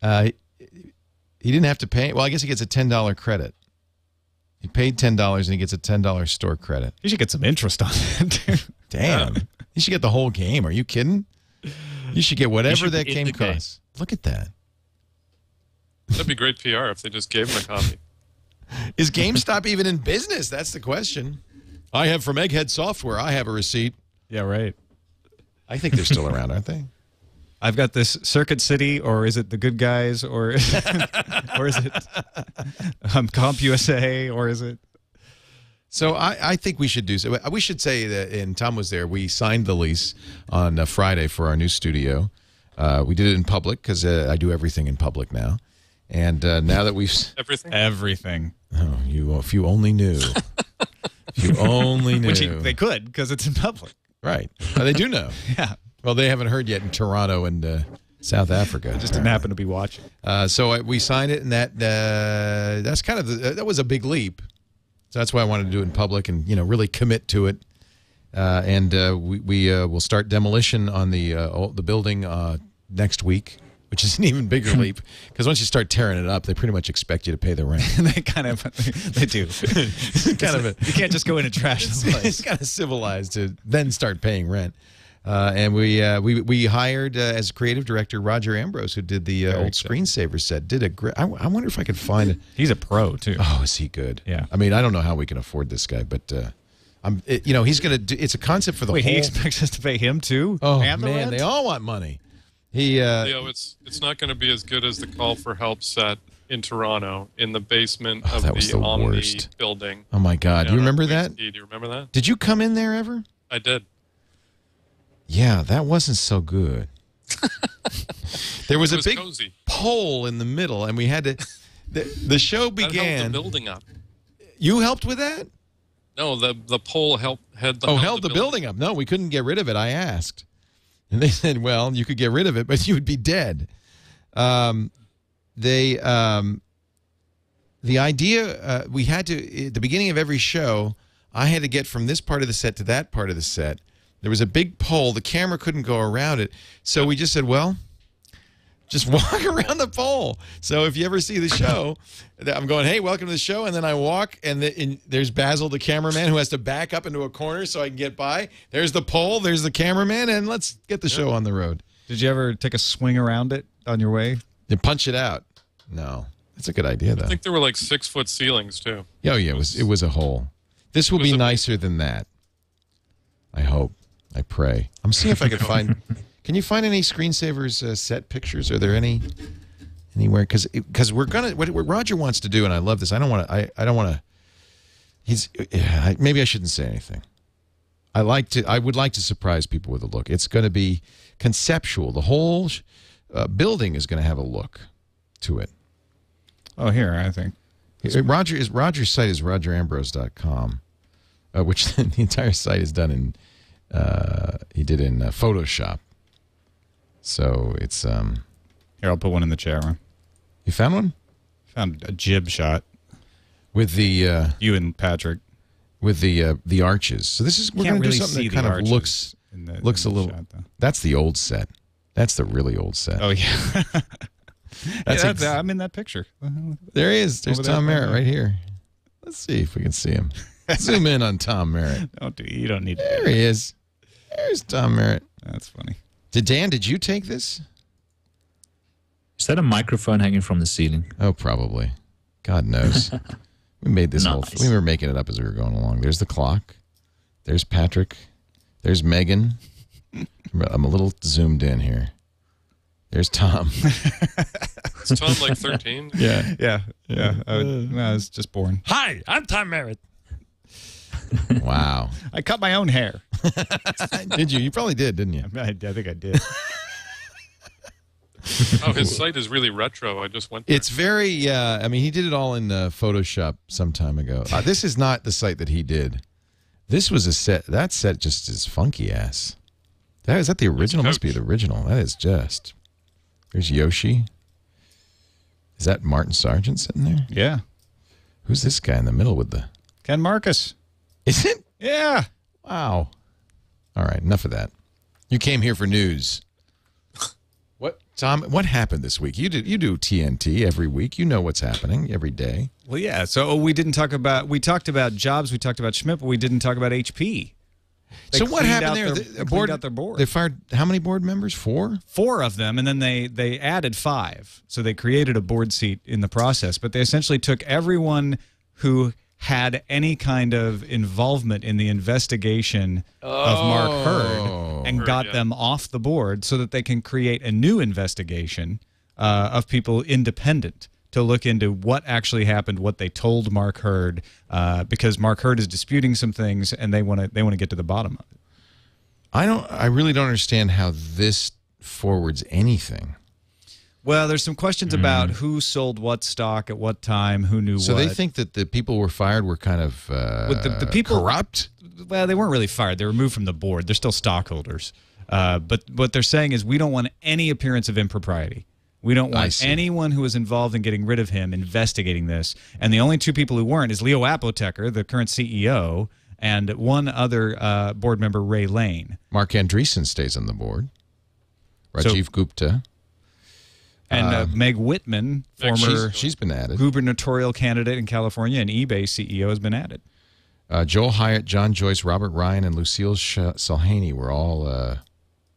Speaker 1: He didn't have to pay. Well, I guess he gets a $10 credit. He paid $10 and he gets a $10 store credit.
Speaker 4: You should get some interest on it.
Speaker 1: Damn. You should get the whole game. Are you kidding? You should get whatever that game costs. Look at that.
Speaker 5: That'd be great PR if they just gave him a copy.
Speaker 1: Is GameStop even in business? That's the question. I have from Egghead Software. I have a receipt.
Speaker 4: Yeah, right.
Speaker 1: I think they're still around, aren't they?
Speaker 4: I've got this Circuit City, or is it The Good Guys, or is it CompUSA, or is it?
Speaker 1: So I think we should do so. We should say that, and Tom was there, we signed the lease on Friday for our new studio. We did it in public because I do everything in public now. And now that we've...
Speaker 4: Everything.
Speaker 1: Oh, if you only knew. If you only knew.
Speaker 4: Which they could, because it's in public.
Speaker 1: Right. They do know.
Speaker 4: Yeah.
Speaker 1: Well, they haven't heard yet in Toronto and South Africa.
Speaker 4: Just didn't happen to be watching.
Speaker 1: So we signed it, and that's kind of that was a big leap. So that's why I wanted to do it in public and really commit to it. And we will start demolition on the building next week, which is an even bigger leap because once you start tearing it up, they pretty much expect you to pay the rent.
Speaker 4: They do. You can't just go in and trash the place.
Speaker 1: It's kind of civilized to then start paying rent. And we hired as creative director Roger Ambrose, who did the old screensaver set. Did a great. I wonder if I could find it.
Speaker 4: He's a pro too.
Speaker 1: Oh, is he good?
Speaker 4: Yeah.
Speaker 1: I mean, I don't know how we can afford this guy, but he's gonna do. It's a concept for the whole.
Speaker 4: He expects us to pay him too.
Speaker 1: Oh
Speaker 4: and the
Speaker 1: man,
Speaker 4: rent?
Speaker 1: they all want money.
Speaker 5: Leo, it's not going to be as good as the Call for Help set in Toronto in the basement of the Omni building.
Speaker 1: Oh my God, do you remember that?
Speaker 5: Do you remember that?
Speaker 1: Did you come in there ever?
Speaker 5: I did.
Speaker 1: Yeah, that wasn't so good. There was a big
Speaker 5: cozy
Speaker 1: pole in the middle, and we had to. The show began.
Speaker 5: That held the building up.
Speaker 1: You helped with that?
Speaker 5: No, the pole held
Speaker 1: the building up. No, we couldn't get rid of it. I asked, and they said, "Well, you could get rid of it, but you would be dead." The idea we had to at the beginning of every show, I had to get from this part of the set to that part of the set. There was a big pole. The camera couldn't go around it. So we just said, well, just walk around the pole. So if you ever see the show, I'm going, hey, welcome to the show. And then I walk, and there's Basil, the cameraman, who has to back up into a corner so I can get by. There's the pole. There's the cameraman. And let's get the show on the road.
Speaker 4: Did you ever take a swing around it on your way?
Speaker 1: And punch it out? No. That's a good idea, though.
Speaker 5: I think there were like 6-foot ceilings, too.
Speaker 1: Oh, yeah. It was a hole. This will be nicer than that. I hope. I pray. I'm seeing if I can find... Can you find any screensavers set pictures? Are there any anywhere? Because we're gonna what Roger wants to do, and I love this. I don't want to. Maybe I shouldn't say anything. I would like to surprise people with a look. It's going to be conceptual. The whole building is going to have a look to it.
Speaker 4: Oh, here I think
Speaker 1: Roger's site is rogerambrose.com, which the entire site is done in. He did in Photoshop. So it's
Speaker 4: here. I'll put one in the chat room.
Speaker 1: You found one?
Speaker 4: Found a jib shot
Speaker 1: with the
Speaker 4: you and Patrick
Speaker 1: with the arches. So this is we're going to do something that kind of looks a little. Shot, that's the old set. That's the really old set.
Speaker 4: Oh yeah. I'm in that picture.
Speaker 1: There he is. There's Tom Merritt right here. Let's see if we can see him. Zoom in on Tom Merritt.
Speaker 4: You don't need to.
Speaker 1: There he is. There's Tom Merritt.
Speaker 4: That's funny.
Speaker 1: Did you take this?
Speaker 6: Is that a microphone hanging from the ceiling?
Speaker 1: Oh, probably. God knows. We made this whole. We were making it up as we were going along. There's the clock. There's Patrick. There's Megan. I'm a little zoomed in here. There's Tom.
Speaker 5: Is Tom like 13?
Speaker 4: Yeah. I was just born.
Speaker 7: Hi, I'm Tom Merritt.
Speaker 1: Wow.
Speaker 4: I cut my own hair.
Speaker 1: Did you? You probably did, didn't you?
Speaker 4: I think I did.
Speaker 5: Oh, his site is really retro. I just went there.
Speaker 1: It's very, I mean, he did it all in Photoshop some time ago. This is not the site that he did. This was a set. That set just is funky ass. Is that the original? Must be the original. That is just. There's Yoshi. Is that Martin Sargent sitting there?
Speaker 4: Yeah.
Speaker 1: Who's this guy in the middle with the...
Speaker 4: Ken Marcus.
Speaker 1: Is it?
Speaker 4: Yeah.
Speaker 1: Wow. All right, enough of that. You came here for news. What, Tom? What happened this week? You do TNT every week. You know what's happening every day.
Speaker 4: Well, yeah. So we talked about Jobs, we talked about Schmidt, but we didn't talk about HP.
Speaker 1: So what happened there?
Speaker 4: They cleaned out their board.
Speaker 1: They fired how many board members? 4?
Speaker 4: 4 of them, and then they added 5. So they created a board seat in the process. But they essentially took everyone who had any kind of involvement in the investigation of Mark Hurd and got them off the board so that they can create a new investigation of people independent to look into what actually happened, what they told Mark Hurd, because Mark Hurd is disputing some things, and they want to get to the bottom of it.
Speaker 1: I really don't understand how this forwards anything.
Speaker 4: Well, there's some questions about who sold what stock at what time, who knew what.
Speaker 1: So they think that the people were fired were kind of
Speaker 4: the people
Speaker 1: corrupt?
Speaker 4: Well, they weren't really fired. They were removed from the board. They're still stockholders. But what they're saying is we don't want any appearance of impropriety. We don't want anyone who was involved in getting rid of him investigating this. And the only 2 people who weren't is Leo Apotheker, the current CEO, and one other board member, Ray Lane.
Speaker 1: Mark Andreessen stays on the board. Rajiv Gupta.
Speaker 4: And Meg Whitman, former
Speaker 1: she's been added.
Speaker 4: Gubernatorial candidate in California and eBay CEO, has been added.
Speaker 1: Joel Hyatt, John Joyce, Robert Ryan, and Lucille Salhaney were all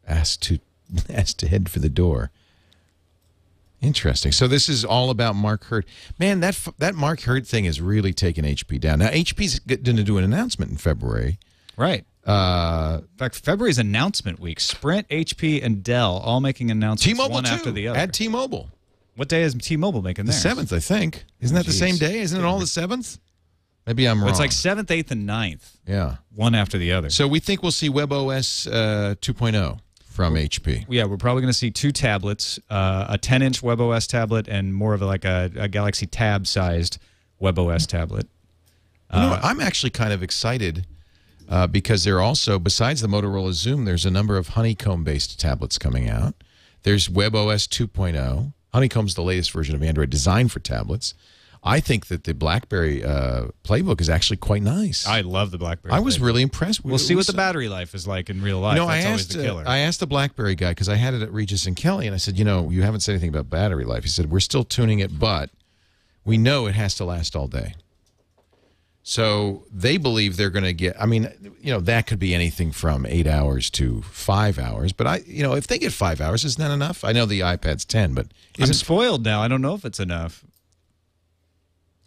Speaker 1: asked to head for the door. Interesting. So this is all about Mark Hurd. Man, that Mark Hurd thing has really taken HP down. Now, HP's going to do an announcement in February.
Speaker 4: Right. In fact, February's announcement week. Sprint, HP, and Dell all making announcements one after the other.
Speaker 1: Add T-Mobile.
Speaker 4: What day is T-Mobile making theirs?
Speaker 1: The 7th, I think. Isn't that the same day? Isn't it all the 7th? Maybe I'm wrong.
Speaker 4: It's like 7th, 8th, and 9th.
Speaker 1: Yeah.
Speaker 4: One after the other.
Speaker 1: So we think we'll see WebOS 2.0 from HP.
Speaker 4: Yeah, we're probably going to see 2 tablets, a 10-inch WebOS tablet and more of a Galaxy Tab-sized WebOS tablet.
Speaker 1: I'm actually kind of excited because they're also, besides the Motorola Zoom, there's a number of Honeycomb-based tablets coming out. There's WebOS 2.0. Honeycomb's the latest version of Android designed for tablets. I think that the BlackBerry playbook is actually quite nice.
Speaker 4: I love the BlackBerry.
Speaker 1: I was really impressed.
Speaker 4: We'll see what the battery life is like in real life. That's always the killer.
Speaker 1: I asked the BlackBerry guy, because I had it at Regis and Kelly, and I said, you haven't said anything about battery life. He said, we're still tuning it, but we know it has to last all day. So they believe they're going to get, that could be anything from 8 hours to 5 hours. But if they get 5 hours, isn't that enough? I know the iPad's 10, but
Speaker 4: I'm spoiled now. I don't know if it's enough.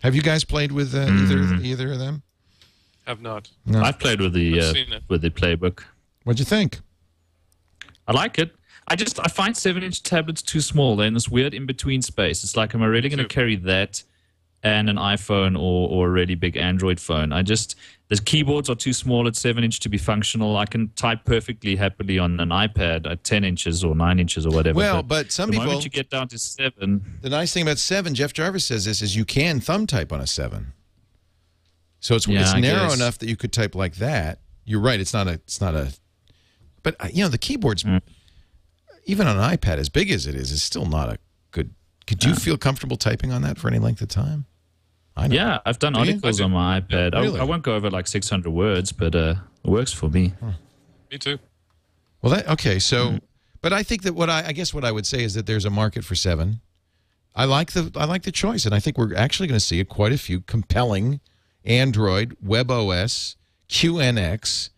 Speaker 1: Have you guys played with either of them?
Speaker 5: Have not.
Speaker 6: No. I've played with the playbook.
Speaker 1: What'd you think?
Speaker 6: I like it. I find 7-inch tablets too small. They're in this weird in-between space. It's like, am I really going to carry that and an iPhone or a really big Android phone? The keyboards are too small at 7-inch to be functional. I can type perfectly happily on an iPad at 10 inches or 9 inches or whatever.
Speaker 1: Well, but some people...
Speaker 6: The moment you get down to 7...
Speaker 1: The nice thing about 7, Jeff Jarvis says this, is you can thumb type on a 7. So it's narrow enough that you could type like that. You're right, it's not a... But, you know, the keyboard's... Even on an iPad, as big as it is still not a good... Could you feel comfortable typing on that for any length of time? I know.
Speaker 6: Yeah, I've done articles on my iPad.
Speaker 1: Really?
Speaker 6: I won't go over like 600 words, but it works for me.
Speaker 5: Me too.
Speaker 1: Well, okay, so... But I think that I guess what I would say is that there's a market for 7. I like the choice, and I think we're actually going to see quite a few compelling Android, WebOS, QNX,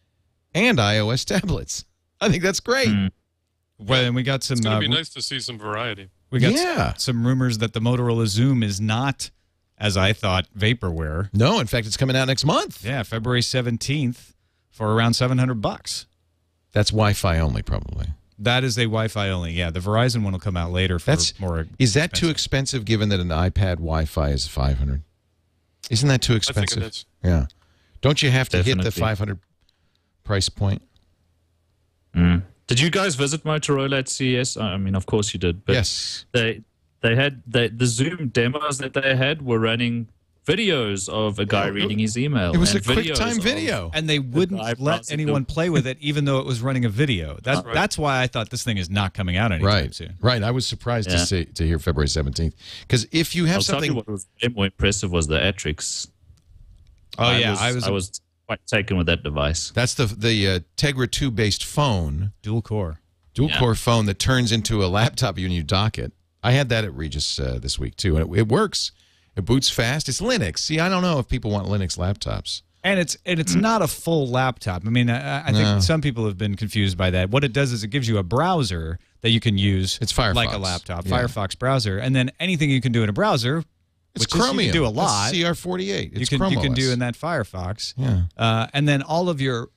Speaker 1: and iOS tablets. I think that's great.
Speaker 4: Well, and we got some...
Speaker 5: It's going to be nice to see some variety.
Speaker 4: We got some rumors that the Motorola Zoom is not, as I thought, vaporware.
Speaker 1: No, in fact, it's coming out next month.
Speaker 4: Yeah, February 17th for around $700.
Speaker 1: That's Wi-Fi only, probably.
Speaker 4: That is a Wi-Fi only. Yeah, the Verizon one will come out later for more.
Speaker 1: Is that too expensive, given that an iPad Wi-Fi is $500? Isn't that too expensive?
Speaker 5: I think it is.
Speaker 1: Yeah. Don't you have to
Speaker 6: Definitely.
Speaker 1: hit the $500 price point?
Speaker 6: Did you guys visit Motorola at CES? I mean, of course you did. But
Speaker 1: Yes.
Speaker 6: They had the Zoom demos that they had were running videos of a guy reading his email.
Speaker 1: It was
Speaker 6: and
Speaker 1: a QuickTime video.
Speaker 4: And they wouldn't let anyone play with it, even though it was running a video. That's why I thought this thing is not coming out anytime soon.
Speaker 1: Right. I was surprised to hear February 17th. Because if you have something...
Speaker 6: What was more impressive was the Atrix.
Speaker 4: Oh, yeah.
Speaker 6: I was quite taken with that device.
Speaker 1: That's the Tegra 2-based phone.
Speaker 4: Dual core
Speaker 1: Phone that turns into a laptop when you dock it. I had that at Regis this week, too. And it works. It boots fast. It's Linux. See, I don't know if people want Linux laptops.
Speaker 4: And it's not a full laptop. I mean, I think some people have been confused by that. What it does is it gives you a browser that you can use.
Speaker 1: It's Firefox.
Speaker 4: Like a laptop, Firefox browser. And then anything you can do in a browser,
Speaker 1: it's
Speaker 4: which
Speaker 1: Chromium.
Speaker 4: You can do a lot.
Speaker 1: It's CR48. It's
Speaker 4: you can do in that Firefox.
Speaker 1: Yeah.
Speaker 4: And then all of your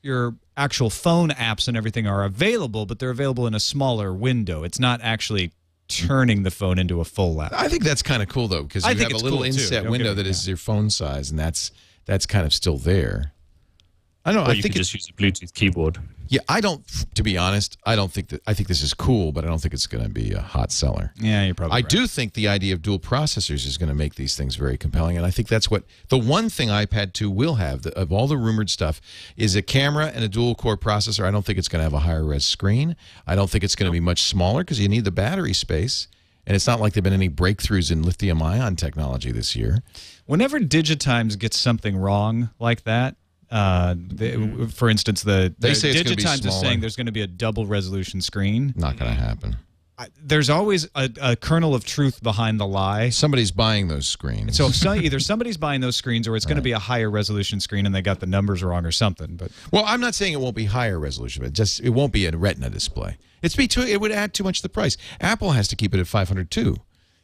Speaker 4: actual phone apps and everything are available, but they're available in a smaller window. It's not actually turning the phone into a full laptop.
Speaker 1: I think that's kind of cool, though, because you have a little inset window that is your phone size, and that's kind of still there. I don't know.
Speaker 6: Or you can just use a Bluetooth keyboard.
Speaker 1: Yeah, to be honest, I think this is cool, but I don't think it's going to be a hot seller.
Speaker 4: Yeah, you're probably right.
Speaker 1: I do think the idea of dual processors is going to make these things very compelling, and I think that's what the one thing iPad 2 will have of all the rumored stuff is a camera and a dual core processor. I don't think it's going to have a higher res screen. I don't think it's going to be much smaller because you need the battery space, and it's not like there've been any breakthroughs in lithium-ion technology this year.
Speaker 4: Whenever Digitimes gets something wrong like that, for instance,
Speaker 1: they say
Speaker 4: Digitimes is saying there's going to be a double resolution screen.
Speaker 1: Not going to happen.
Speaker 4: There's always a kernel of truth behind the lie.
Speaker 1: Somebody's buying those screens.
Speaker 4: So either somebody's buying those screens, or it's going to be a higher resolution screen, and they got the numbers wrong or something. But
Speaker 1: well, I'm not saying it won't be higher resolution, but it won't be a Retina display. It would add too much to the price. Apple has to keep it at 500 too.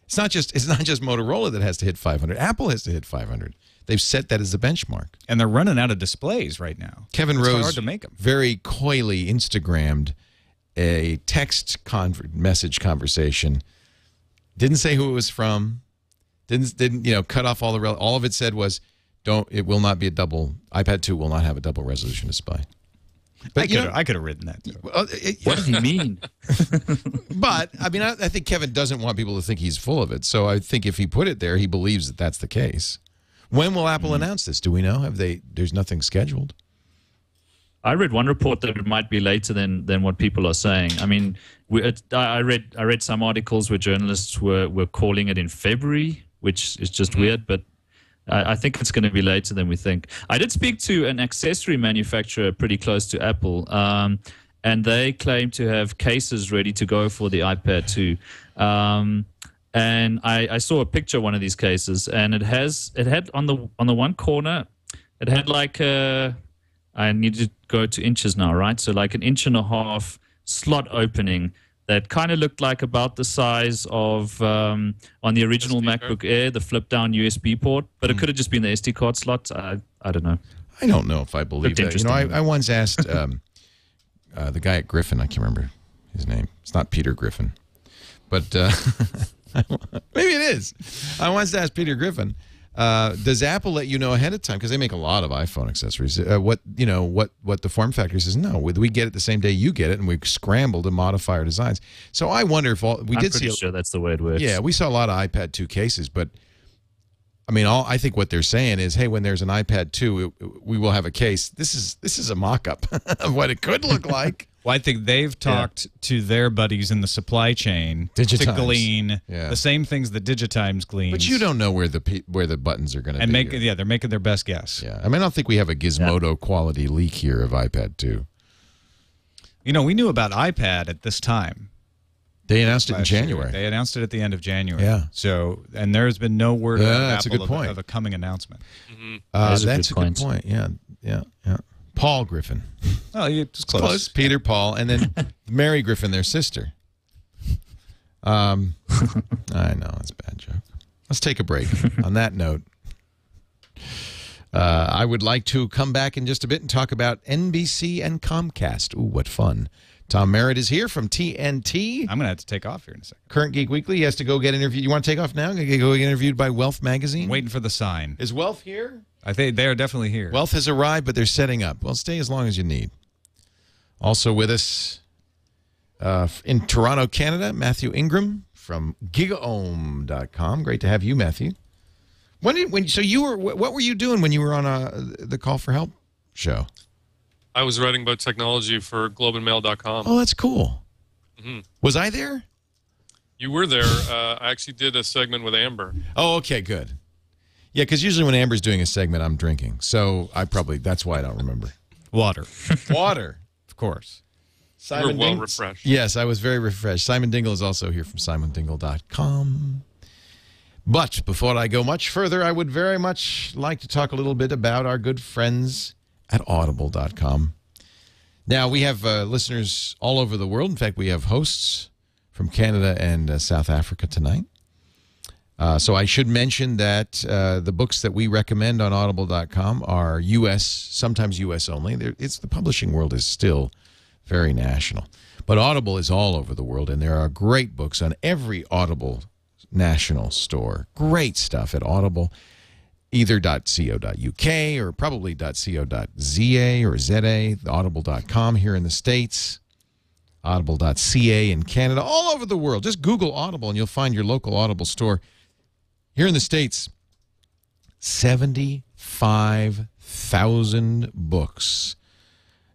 Speaker 1: It's not just Motorola that has to hit 500. Apple has to hit 500. They've set that as the benchmark.
Speaker 4: And they're running out of displays right now.
Speaker 1: Kevin Rose
Speaker 4: hard to make them.
Speaker 1: Very coyly Instagrammed a text message conversation. Didn't say who it was from. Didn't cut off all the all of it said was, it will not be a double. iPad 2 will not have a double resolution display. But
Speaker 4: I could have written that too.
Speaker 6: What does he mean?
Speaker 1: But I mean, I think Kevin doesn't want people to think he's full of it. So I think if he put it there, he believes that that's the case. When will Apple announce this? Do we know? There's nothing scheduled.
Speaker 6: I read one report that it might be later than what people are saying. I mean, I read some articles where journalists were calling it in February, which is just weird, but I think it's going to be later than we think. I did speak to an accessory manufacturer pretty close to Apple, and they claim to have cases ready to go for the iPad 2. And I saw a picture of one of these cases, and it had on the one corner, it had like I need to go to inches now, right? So like an 1.5 inch slot opening that kind of looked like about the size of on the original MacBook Air, the flip down USB port, but it could have just been the SD card slot. I don't know.
Speaker 1: I don't know if I believe that. I once asked the guy at Griffin, I can't remember his name. It's not Peter Griffin. But maybe it is. I once asked Peter Griffin, does Apple let you know ahead of time? Because they make a lot of iPhone accessories. What the form factor says? No, we get it the same day you get it, and we scramble to modify our designs. So I wonder if I'm
Speaker 6: pretty sure that's the way it works.
Speaker 1: Yeah, we saw a lot of iPad 2 cases, but I mean, I think what they're saying is, hey, when there's an iPad 2, we will have a case. This is a mock-up of what it could look like.
Speaker 4: Well, I think they've talked to their buddies in the supply chain to glean the same things that Digitimes gleans.
Speaker 1: But you don't know where the buttons are going to be.
Speaker 4: And they're making their best guess.
Speaker 1: Yeah, I mean, I don't think we have a Gizmodo quality leak here of iPad 2.
Speaker 4: You know, we knew about iPad at this time.
Speaker 1: They announced it in January.
Speaker 4: They announced it at the end of January.
Speaker 1: Yeah.
Speaker 4: So, and there's been no word
Speaker 1: that's
Speaker 4: Apple
Speaker 1: a good point.
Speaker 4: of a coming announcement.
Speaker 5: Mm-hmm.
Speaker 1: That's a good point. Yeah. Paul Griffin.
Speaker 4: Oh, it's close.
Speaker 1: Peter, Paul, and then Mary Griffin, their sister. I know, it's a bad joke. Let's take a break. On that note, I would like to come back in just a bit and talk about NBC and Comcast. Ooh, what fun. Tom Merritt is here from TNT.
Speaker 4: I'm going to have to take off here in a second.
Speaker 1: Current Geek Weekly. He has to go get interviewed. You want to take off now? Go get interviewed by Wealth Magazine?
Speaker 4: I'm waiting for the sign.
Speaker 1: Is Wealth here?
Speaker 4: I think they are definitely here.
Speaker 1: Wealth has arrived, but they're setting up. Well, stay as long as you need. Also with us in Toronto, Canada, Mathew Ingram from gigaohm.com. Great to have you, Mathew. What were you doing when you were on the Call for Help show?
Speaker 5: I was writing about technology for globeandmail.com.
Speaker 1: Oh, that's cool.
Speaker 5: Mm-hmm.
Speaker 1: Was I there?
Speaker 5: You were there. I actually did a segment with Amber.
Speaker 1: Oh, okay, good. Yeah, because usually when Amber's doing a segment, I'm drinking. So that's why I don't remember.
Speaker 4: Water.
Speaker 1: Water.
Speaker 4: Of course.
Speaker 5: You were well refreshed.
Speaker 1: Yes, I was very refreshed. Simon Dingle is also here from simondingle.com. But before I go much further, I would very much like to talk a little bit about our good friends at audible.com. Now, we have listeners all over the world. In fact, we have hosts from Canada and South Africa tonight. So I should mention that the books that we recommend on audible.com are U.S., sometimes U.S. only. The publishing world is still very national. But Audible is all over the world, and there are great books on every Audible national store. Great stuff at Audible, either .co.uk or probably .co.za or ZA, audible.com here in the States, audible.ca in Canada, all over the world. Just Google Audible, and you'll find your local Audible store. Here in the States, 75,000 books.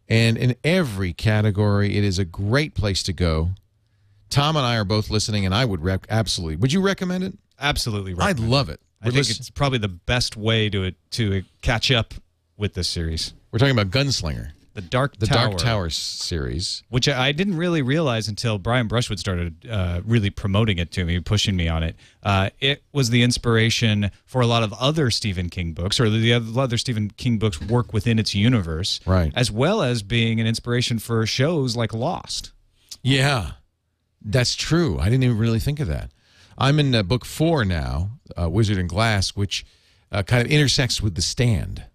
Speaker 1: And in every category, it is a great place to go. Tom and I are both listening, and I would absolutely. Would you recommend it?
Speaker 4: Absolutely
Speaker 1: I'd love it.
Speaker 4: I think it's probably the best way to catch up with this series.
Speaker 1: We're talking about Gunslinger.
Speaker 4: The Dark
Speaker 1: Tower series.
Speaker 4: Which I didn't really realize until Brian Brushwood started really promoting it to me, pushing me on it. It was the inspiration for a lot of other Stephen King books, or the other Stephen King books work within its universe,
Speaker 1: right? As
Speaker 4: well as being an inspiration for shows like Lost.
Speaker 1: Yeah, that's true. I didn't even really think of that. I'm in book 4 now, Wizard and Glass, which kind of intersects with The Stand.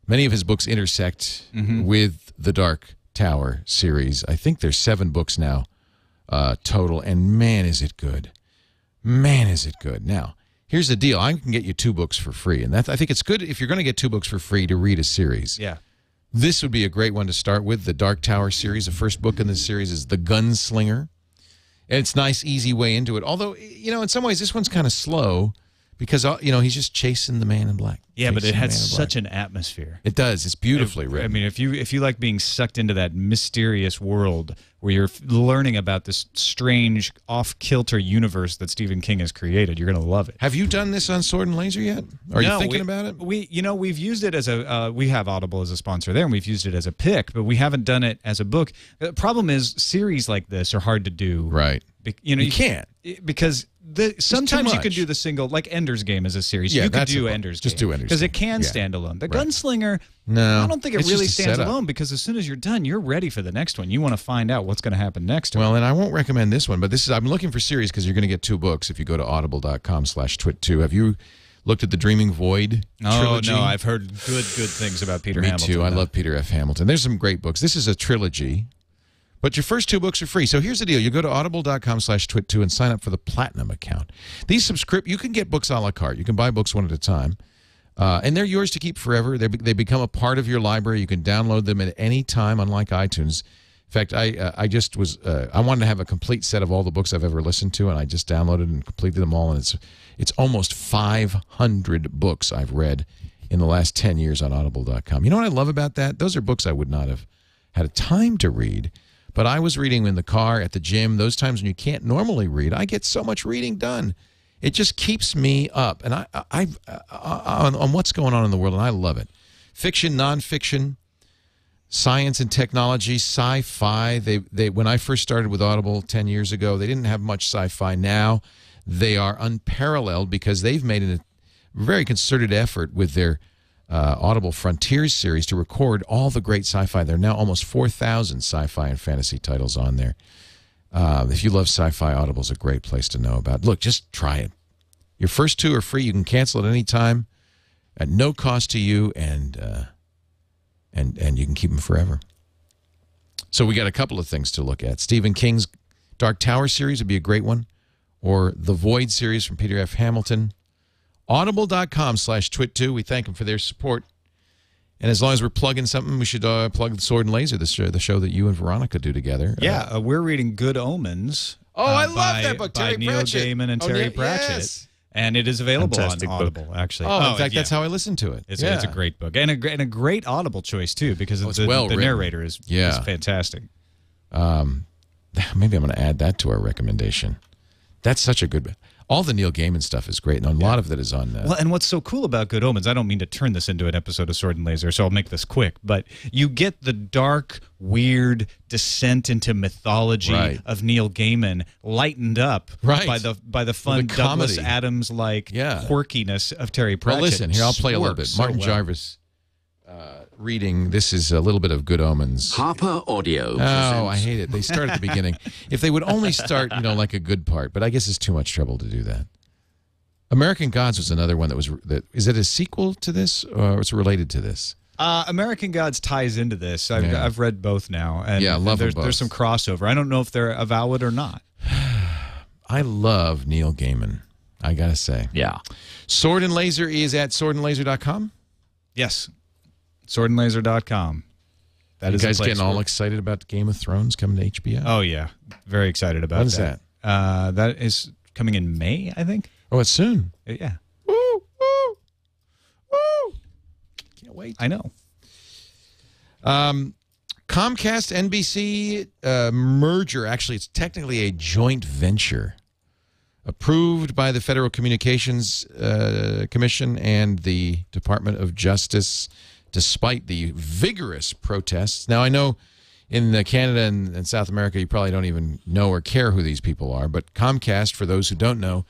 Speaker 1: Many of his books intersect with the Dark Tower series. I think there's 7 books now total, and man, is it good. Man, is it good. Now, here's the deal. I can get you 2 books for free, and I think it's good if you're going to get 2 books for free to read a series.
Speaker 4: Yeah.
Speaker 1: This would be a great one to start with, the Dark Tower series. The first book in this series is The Gunslinger. And it's a nice, easy way into it. Although, in some ways, this one's kind of slow because, he's just chasing the man in black.
Speaker 4: Yeah, but it has such an atmosphere.
Speaker 1: It does. It's beautifully written.
Speaker 4: I mean, if you like being sucked into that mysterious world where you're learning about this strange, off-kilter universe that Stephen King has created, you're going to love it.
Speaker 1: Have you done this on Sword and Laser yet? Are you thinking about it?
Speaker 4: We've used it as we have Audible as a sponsor there, and we've used it as a pick, but we haven't done it as a book. The problem is series like this are hard to do.
Speaker 1: Right.
Speaker 4: You
Speaker 1: can't.
Speaker 4: Because sometimes you could do the single, like Ender's Game as a series.
Speaker 1: Yeah,
Speaker 4: you could do Ender's Game.
Speaker 1: Just do Ender's Game.
Speaker 4: Because it can stand alone. The Gunslinger,
Speaker 1: no,
Speaker 4: I don't think it really stands alone, because as soon as you're done, you're ready for the next one. You want to find out what's going to happen next.
Speaker 1: Well, and I won't recommend this one, but I'm looking for series because you're going to get 2 books if you go to audible.com/twit2. Have you looked at the Dreaming Void trilogy?
Speaker 4: Oh, no, I've heard good things about Peter Hamilton.
Speaker 1: Me too. I love Peter F. Hamilton. There's some great books. This is a trilogy. But your first 2 books are free. So here's the deal. You go to audible.com/twit2 and sign up for the Platinum account. These you can get books a la carte. You can buy books one at a time. And they're yours to keep forever. They become a part of your library. You can download them at any time, unlike iTunes. In fact, I wanted to have a complete set of all the books I've ever listened to, and I just downloaded and completed them all. And it's almost 500 books I've read in the last 10 years on Audible.com. You know what I love about that? Those are books I would not have had a time to read. But I was reading in the car, at the gym, those times when you can't normally read. I get so much reading done. It just keeps me up, and on what's going on in the world, and I love it. Fiction, nonfiction, science and technology, sci-fi. When I first started with Audible 10 years ago, they didn't have much sci-fi. Now they are unparalleled because they've made a very concerted effort with their Audible Frontiers series to record all the great sci-fi. There are now almost 4,000 sci-fi and fantasy titles on there. If you love sci-fi, Audible's a great place to know about. Look, just try it. Your first 2 are free. You can cancel at any time at no cost to you, and you can keep them forever. So we got a couple of things to look at. Stephen King's Dark Tower series would be a great one, or The Void series from Peter F. Hamilton. Audible.com/twit2. We thank them for their support. And as long as we're plugging something, we should plug the Sword and Laser, the show that you and Veronica do together.
Speaker 4: Yeah, we're reading Good Omens.
Speaker 1: I love that book,
Speaker 4: by
Speaker 1: Terry
Speaker 4: Neil
Speaker 1: Pratchett.
Speaker 4: Gaiman and Terry Pratchett.
Speaker 1: Yes.
Speaker 4: And it is available
Speaker 6: Fantastic
Speaker 4: on Audible, actually.
Speaker 1: In fact, that's how I listened to it.
Speaker 4: It's a great book. And a great Audible choice, too, because the narrator is fantastic.
Speaker 1: Maybe I'm going to add that to our recommendation. That's such a good... All the Neil Gaiman stuff is great, and a lot of it is on...
Speaker 4: Well, and what's so cool about Good Omens, I don't mean to turn this into an episode of Sword and Laser, so I'll make this quick, but you get the dark, weird descent into mythology of Neil Gaiman lightened up by the fun Douglas Adams-like quirkiness of Terry Pratchett.
Speaker 1: Well, listen, here, I'll play a little bit. Martin Jarvis reading. This is a little bit of Good Omens.
Speaker 2: Harper Audio.
Speaker 1: Oh, I hate it. They start at the beginning. If they would only start, like a good part, but I guess it's too much trouble to do that. American Gods was another one is it a sequel to this, or it's related to this?
Speaker 4: American Gods ties into this. I've read both now, and
Speaker 1: love them both.
Speaker 4: There's some crossover. I don't know if they're avowed or not.
Speaker 1: I love Neil Gaiman, I gotta say.
Speaker 6: Yeah.
Speaker 1: Sword and Laser is at swordandlaser.com?
Speaker 4: Yes. Swordandlaser.com.
Speaker 1: You guys getting all excited about Game of Thrones coming to HBO?
Speaker 4: Oh, yeah. Very excited about that.
Speaker 1: When is that?
Speaker 4: That is coming in May, I think.
Speaker 1: Oh, it's soon.
Speaker 4: Yeah.
Speaker 1: Woo, woo, woo. Can't wait.
Speaker 4: I know.
Speaker 1: Comcast NBC merger. Actually, it's technically a joint venture approved by the Federal Communications Commission and the Department of Justice, despite the vigorous protests. Now, I know in Canada and South America, you probably don't even know or care who these people are, but Comcast, for those who don't know,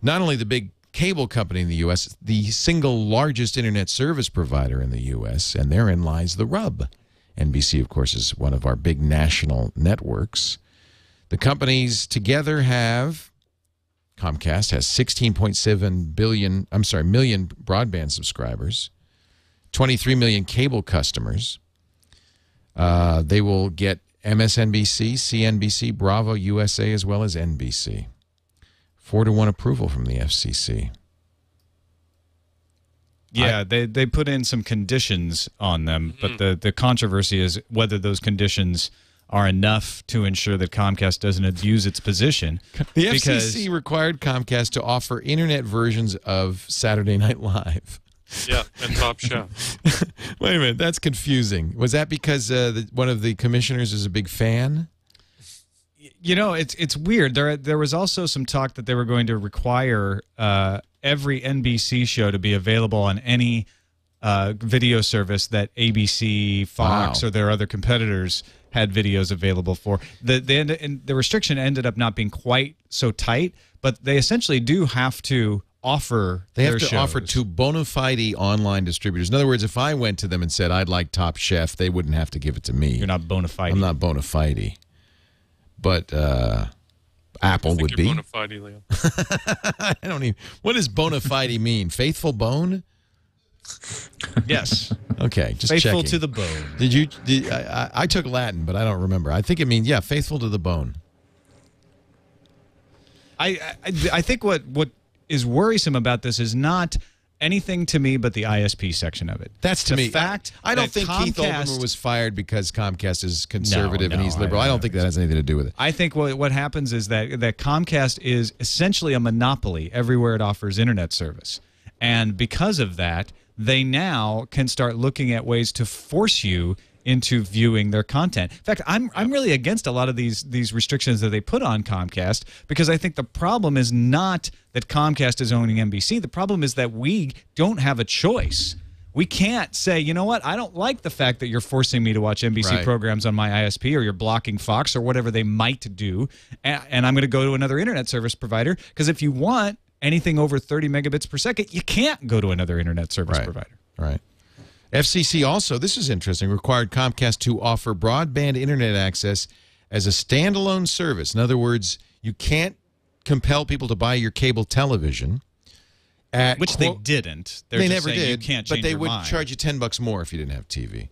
Speaker 1: not only the big cable company in the U.S., the single largest internet service provider in the U.S., and therein lies the rub. NBC, of course, is one of our big national networks. The companies together have... Comcast has 16.7 million broadband subscribers, 23 million cable customers. They will get MSNBC, CNBC, Bravo, USA, as well as NBC. 4-1 approval from the FCC.
Speaker 4: Yeah, they put in some conditions on them, but the controversy is whether those conditions are enough to ensure that Comcast doesn't abuse its position.
Speaker 1: The FCC required Comcast to offer internet versions of Saturday Night Live.
Speaker 5: Yeah, and Top Chef.
Speaker 1: Wait a minute, that's confusing. Was that because one of the commissioners is a big fan?
Speaker 4: It's weird. There was also some talk that they were going to require every NBC show to be available on any video service that ABC, Fox, or their other competitors had videos available for. The restriction ended up not being quite so tight, but they essentially do have to offer
Speaker 1: offer to bona fide online distributors. In other words, if I went to them and said I'd like Top Chef, they wouldn't have to give it to me.
Speaker 4: You're not bona fide.
Speaker 1: I'm not bona fide. But Apple would be.
Speaker 5: Bona fide, Leo.
Speaker 1: I don't even. What does bona fide mean? Faithful bone?
Speaker 4: Yes.
Speaker 1: Okay, just
Speaker 4: Faithful
Speaker 1: checking.
Speaker 4: to the bone.
Speaker 1: I took Latin, but I don't remember. I think it means, yeah, faithful to the bone.
Speaker 4: I think what is worrisome about this is not anything to me but the ISP section of it.
Speaker 1: That's to
Speaker 4: the
Speaker 1: me.
Speaker 4: fact
Speaker 1: I don't think Keith Olbermann was fired because Comcast is conservative and he's liberal. I don't think that has anything to do with it.
Speaker 4: I think what happens is that Comcast is essentially a monopoly everywhere it offers internet service. And because of that, they now can start looking at ways to force you into viewing their content. In fact, I'm really against a lot of these restrictions that they put on Comcast, because I think the problem is not that Comcast is owning NBC. The problem is that we don't have a choice. We can't say, you know what, I don't like the fact that you're forcing me to watch NBC programs on my ISP, or you're blocking Fox or whatever they might do, and I'm going to go to another internet service provider, because if you want anything over 30 megabits per second, you can't go to another internet service provider.
Speaker 1: Right. FCC also, this is interesting, required Comcast to offer broadband internet access as a standalone service. In other words, you can't compel people to buy your cable television.
Speaker 4: Which they didn't.
Speaker 1: They never did,
Speaker 4: you can't change
Speaker 1: but they
Speaker 4: your
Speaker 1: would
Speaker 4: mind.
Speaker 1: charge you $10 more if you didn't have TV.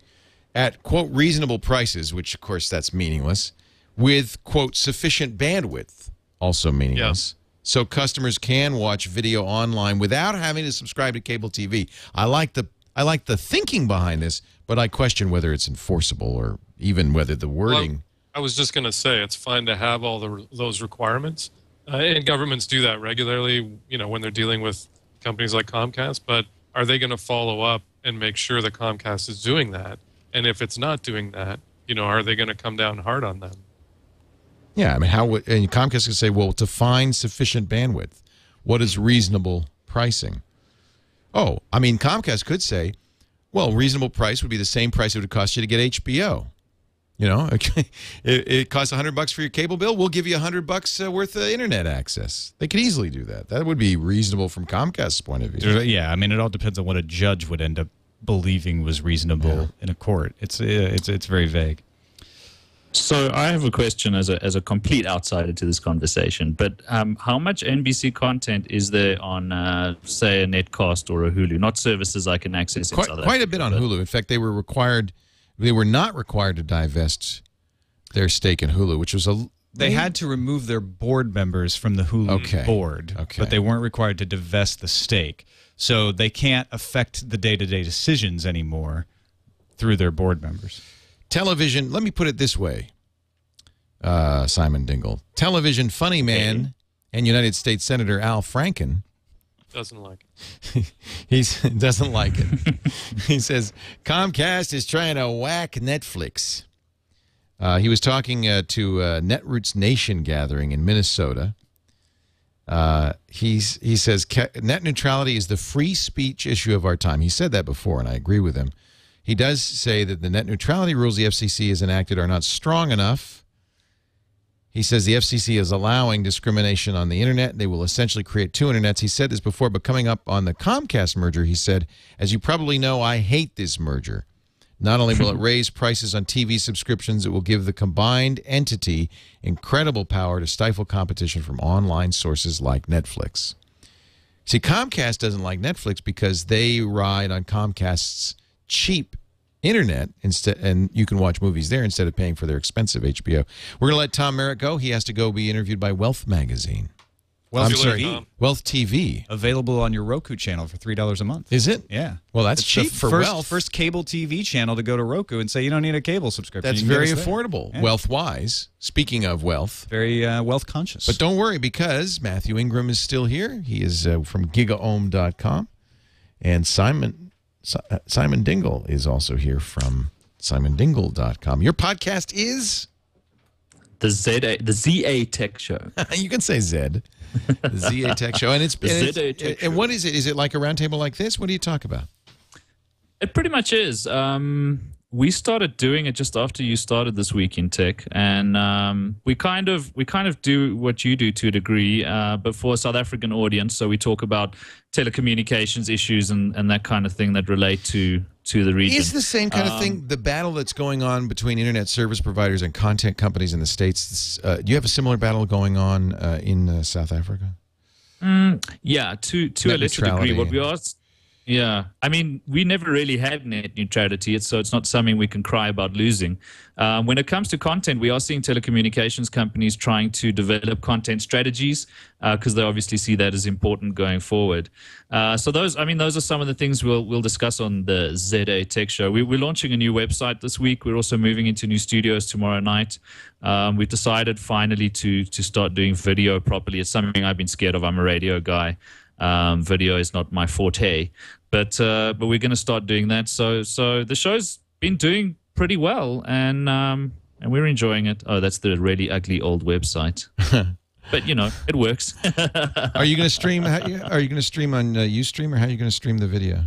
Speaker 1: At, quote, reasonable prices, which, of course, that's meaningless, with, quote, sufficient bandwidth, also meaningless. Yeah. So customers can watch video online without having to subscribe to cable TV. I like the thinking behind this, but I question whether it's enforceable or even whether the wording...
Speaker 5: Well, I was just going to say, it's fine to have all those requirements. And governments do that regularly, you know, when they're dealing with companies like Comcast. But are they going to follow up and make sure that Comcast is doing that? And if it's not doing that, you know, are they going to come down hard on them?
Speaker 1: Yeah, I mean, and Comcast could say, well, to find sufficient bandwidth, what is reasonable pricing? Oh, I mean, Comcast could say, well, reasonable price would be the same price it would cost you to get HBO. You know, it costs $100 for your cable bill. We'll give you $100 worth of internet access. They could easily do that. That would be reasonable from Comcast's point of view.
Speaker 4: Yeah, I mean, it all depends on what a judge would end up believing was reasonable in a court. It's very vague.
Speaker 6: So I have a question as a complete outsider to this conversation, but how much NBC content is there on, say, a Netcast or a Hulu? Not services I can access in South Africa.
Speaker 1: Quite a bit on Hulu. In fact, they were not required to divest their stake in Hulu, which was
Speaker 4: They had to remove their board members from the Hulu board, but they weren't required to divest the stake. So they can't affect the day-to-day decisions anymore through their board members.
Speaker 1: Television, let me put it this way, Simon Dingle. Television funny man and United States Senator Al Franken
Speaker 5: doesn't like
Speaker 1: it. He doesn't like it. He says, Comcast is trying to whack Netflix. He was talking to Netroots Nation gathering in Minnesota. He says, net neutrality is the free speech issue of our time. He said that before, and I agree with him. He does say that the net neutrality rules the FCC has enacted are not strong enough. He says the FCC is allowing discrimination on the internet. They will essentially create two internets. He said this before, but coming up on the Comcast merger, he said, as you probably know, I hate this merger. Not only will it raise prices on TV subscriptions, it will give the combined entity incredible power to stifle competition from online sources like Netflix. See, Comcast doesn't like Netflix because they ride on Comcast's cheap internet instead, and you can watch movies there instead of paying for their expensive HBO. We're going to let Tom Merritt go. He has to go be interviewed by Wealth Magazine.
Speaker 4: Wealth
Speaker 1: TV.
Speaker 4: Available on your Roku channel for $3 a month.
Speaker 1: Is it?
Speaker 4: Yeah.
Speaker 1: Well, that's cheap for Wealth.
Speaker 4: First cable TV channel to go to Roku and say you don't need a cable subscription.
Speaker 1: That's very affordable, wealth-wise. Speaking of wealth.
Speaker 4: Very wealth-conscious.
Speaker 1: But don't worry, because Mathew Ingram is still here. He is from gigaohm.com. And Simon Dingle is also here from simondingle.com. Your podcast is?
Speaker 6: The ZA Tech Show.
Speaker 1: You can say Zed. The ZA Tech Show. And what is it? Is it like a roundtable like this? What do you talk about?
Speaker 6: It pretty much is. We started doing it just after you started This Week in Tech, and we kind of do what you do to a degree, but for a South African audience. So we talk about telecommunications issues and that kind of thing that relate to the region.
Speaker 1: Is the same kind of thing, the battle that's going on between internet service providers and content companies in the States? Do you have a similar battle going on in South Africa?
Speaker 6: Yeah, to a lesser degree. What we are... Yeah, I mean, we never really had net neutrality, so it's not something we can cry about losing. When it comes to content, we are seeing telecommunications companies trying to develop content strategies because they obviously see that as important going forward. So those are some of the things we'll discuss on the ZA Tech Show. We're launching a new website this week. We're also moving into new studios tomorrow night. We've decided finally to start doing video properly. It's something I've been scared of. I'm a radio guy. Video is not my forte, but we're going to start doing that. So the show's been doing pretty well, and we're enjoying it. Oh, that's the really ugly old website, but it works.
Speaker 1: Are you going to stream? Are you going to stream on Ustream, or how are you going to stream the video?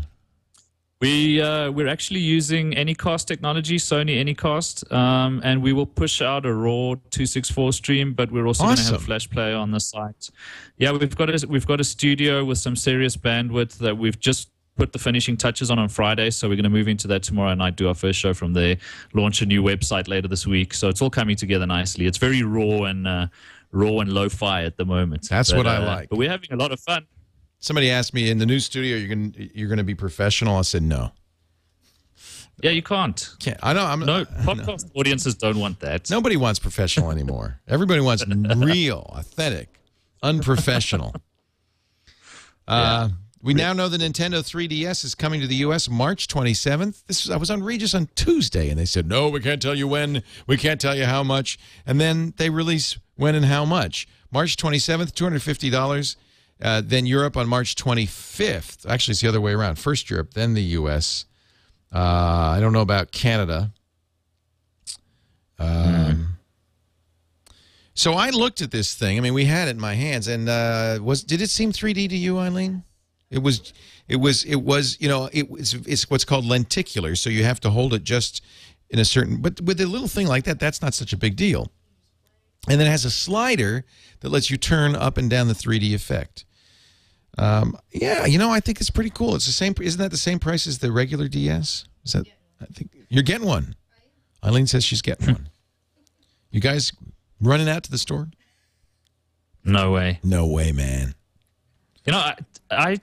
Speaker 6: We're actually using Anycast technology, Sony Anycast, and we will push out a raw 264 stream, but we're also going to have a flash player on the site. Yeah, we've got a studio with some serious bandwidth that we've just put the finishing touches on Friday, so we're going to move into that tomorrow night, do our first show from there, launch a new website later this week. So it's all coming together nicely. It's very raw and lo-fi at the moment.
Speaker 1: That's what I like.
Speaker 6: But we're having a lot of fun.
Speaker 1: Somebody asked me in the new studio, you're going to be professional. I said no.
Speaker 6: Yeah, you can't.
Speaker 1: I know.
Speaker 6: No, podcast audiences don't want that.
Speaker 1: Nobody wants professional anymore. Everybody wants real, authentic, unprofessional. We now know the Nintendo 3DS is coming to the U.S. March 27th. I was on Regis on Tuesday, and they said, no, we can't tell you when. We can't tell you how much. And then they release when and how much. March 27th, $250. Then Europe on March 25th. Actually, it's the other way around. First Europe, then the U.S. I don't know about Canada. So I looked at this thing. I mean, we had it in my hands, and did it seem 3D to you, Eileen? It's what's called lenticular, so you have to hold it just in a certain. But with a little thing like that, that's not such a big deal. And then it has a slider that lets you turn up and down the 3D effect. Yeah, I think it's pretty cool. It's the same. Isn't that the same price as the regular DS? Is that? I think you're getting one. Eileen says she's getting one. You guys running out to the store?
Speaker 6: No way.
Speaker 1: No way, man.
Speaker 6: I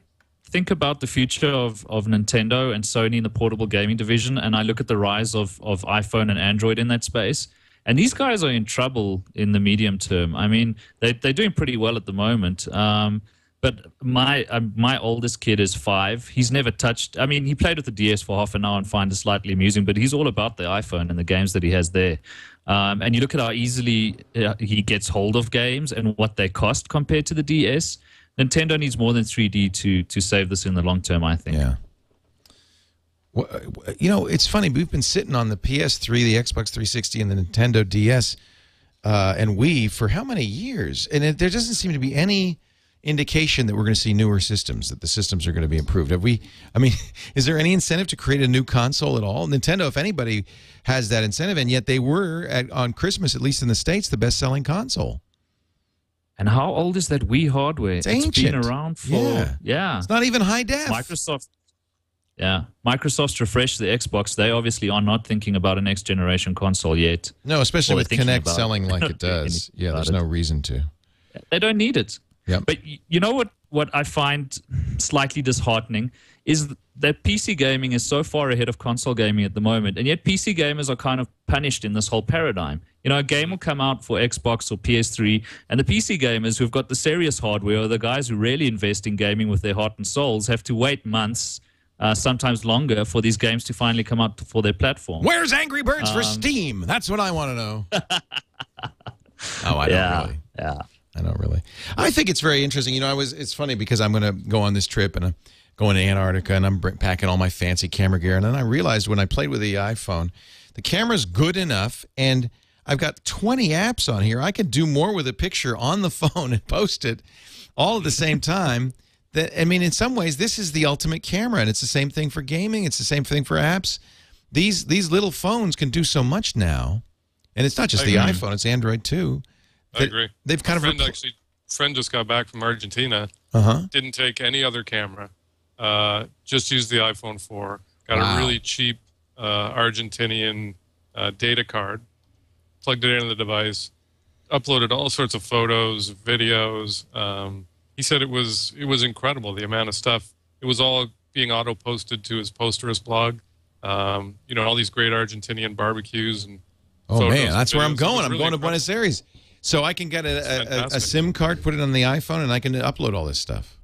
Speaker 6: think about the future of Nintendo and Sony in the portable gaming division, and I look at the rise of iPhone and Android in that space. And these guys are in trouble in the medium term. I mean, they're doing pretty well at the moment. But my oldest kid is 5. He's never touched. I mean, he played with the DS for half an hour and found it slightly amusing. But he's all about the iPhone and the games that he has there. And you look at how easily he gets hold of games and what they cost compared to the DS. Nintendo needs more than 3D to save this in the long term, I think.
Speaker 1: Yeah. Well, it's funny. We've been sitting on the PS3, the Xbox 360, and the Nintendo DS and Wii for how many years? And there doesn't seem to be any indication that we're going to see newer systems, that the systems are going to be improved. Is there any incentive to create a new console at all? Nintendo, if anybody, has that incentive, and yet they were, on Christmas, at least in the States, the best-selling console.
Speaker 6: And how old is that Wii hardware?
Speaker 1: It's ancient.
Speaker 6: It's been around for... Yeah.
Speaker 1: It's not even high def.
Speaker 6: Microsoft's refreshed the Xbox. They obviously are not thinking about a next-generation console yet.
Speaker 1: No, especially with Kinect selling like it does. Yeah, there's no reason to.
Speaker 6: They don't need it.
Speaker 1: Yep.
Speaker 6: But you know what I find slightly disheartening is that PC gaming is so far ahead of console gaming at the moment, and yet PC gamers are kind of punished in this whole paradigm. A game will come out for Xbox or PS3, and the PC gamers who've got the serious hardware, or the guys who really invest in gaming with their heart and souls, have to wait months, sometimes longer, for these games to finally come out for their platform.
Speaker 1: Where's Angry Birds for Steam? That's what I want to know. I don't really.
Speaker 6: Yeah.
Speaker 1: I don't really. I think it's very interesting. It's funny because I'm going to go on this trip and I'm going to Antarctica and I'm packing all my fancy camera gear. And then I realized when I played with the iPhone, the camera's good enough and I've got 20 apps on here. I can do more with a picture on the phone and post it all at the same time. In some ways, this is the ultimate camera, and it's the same thing for gaming. It's the same thing for apps. These little phones can do so much now, and it's not just the iPhone; it's Android too.
Speaker 5: I agree.
Speaker 1: They've kind of
Speaker 5: friend just got back from Argentina. Didn't take any other camera. Just used the iPhone 4. Got a really cheap Argentinian data card. Plugged it into the device. Uploaded all sorts of photos, videos. He said it was incredible, the amount of stuff. It was all being auto-posted to his Posterous blog. You know, all these great Argentinian barbecues and
Speaker 1: oh man, that's where I'm
Speaker 5: videos.
Speaker 1: going. I'm going to Buenos Aires, so I can get a SIM card, put it on the iPhone, and I can upload all this stuff.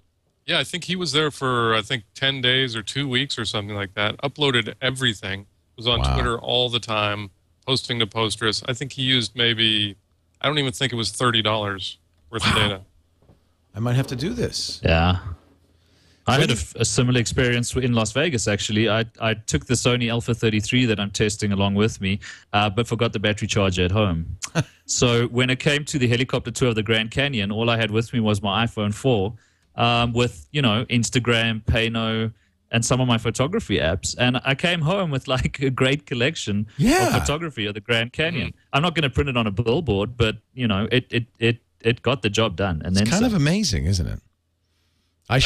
Speaker 5: Yeah, I think he was there for 10 days or 2 weeks or something like that. Uploaded everything. Was on Twitter all the time, posting to Posterous. I think he used maybe, I don't even think it was $30 worth of data.
Speaker 1: I might have to do this.
Speaker 6: Yeah. I had a similar experience in Las Vegas, actually. I took the Sony Alpha 33 that I'm testing along with me, but forgot the battery charger at home. So when it came to the helicopter tour of the Grand Canyon, all I had with me was my iPhone 4 with, you know, Instagram, Payno, and some of my photography apps. And I came home with like a great collection of photography of the Grand Canyon. I'm not going to print it on a billboard, but, you know, it got the job done. And
Speaker 1: it's kind of amazing, isn't it? I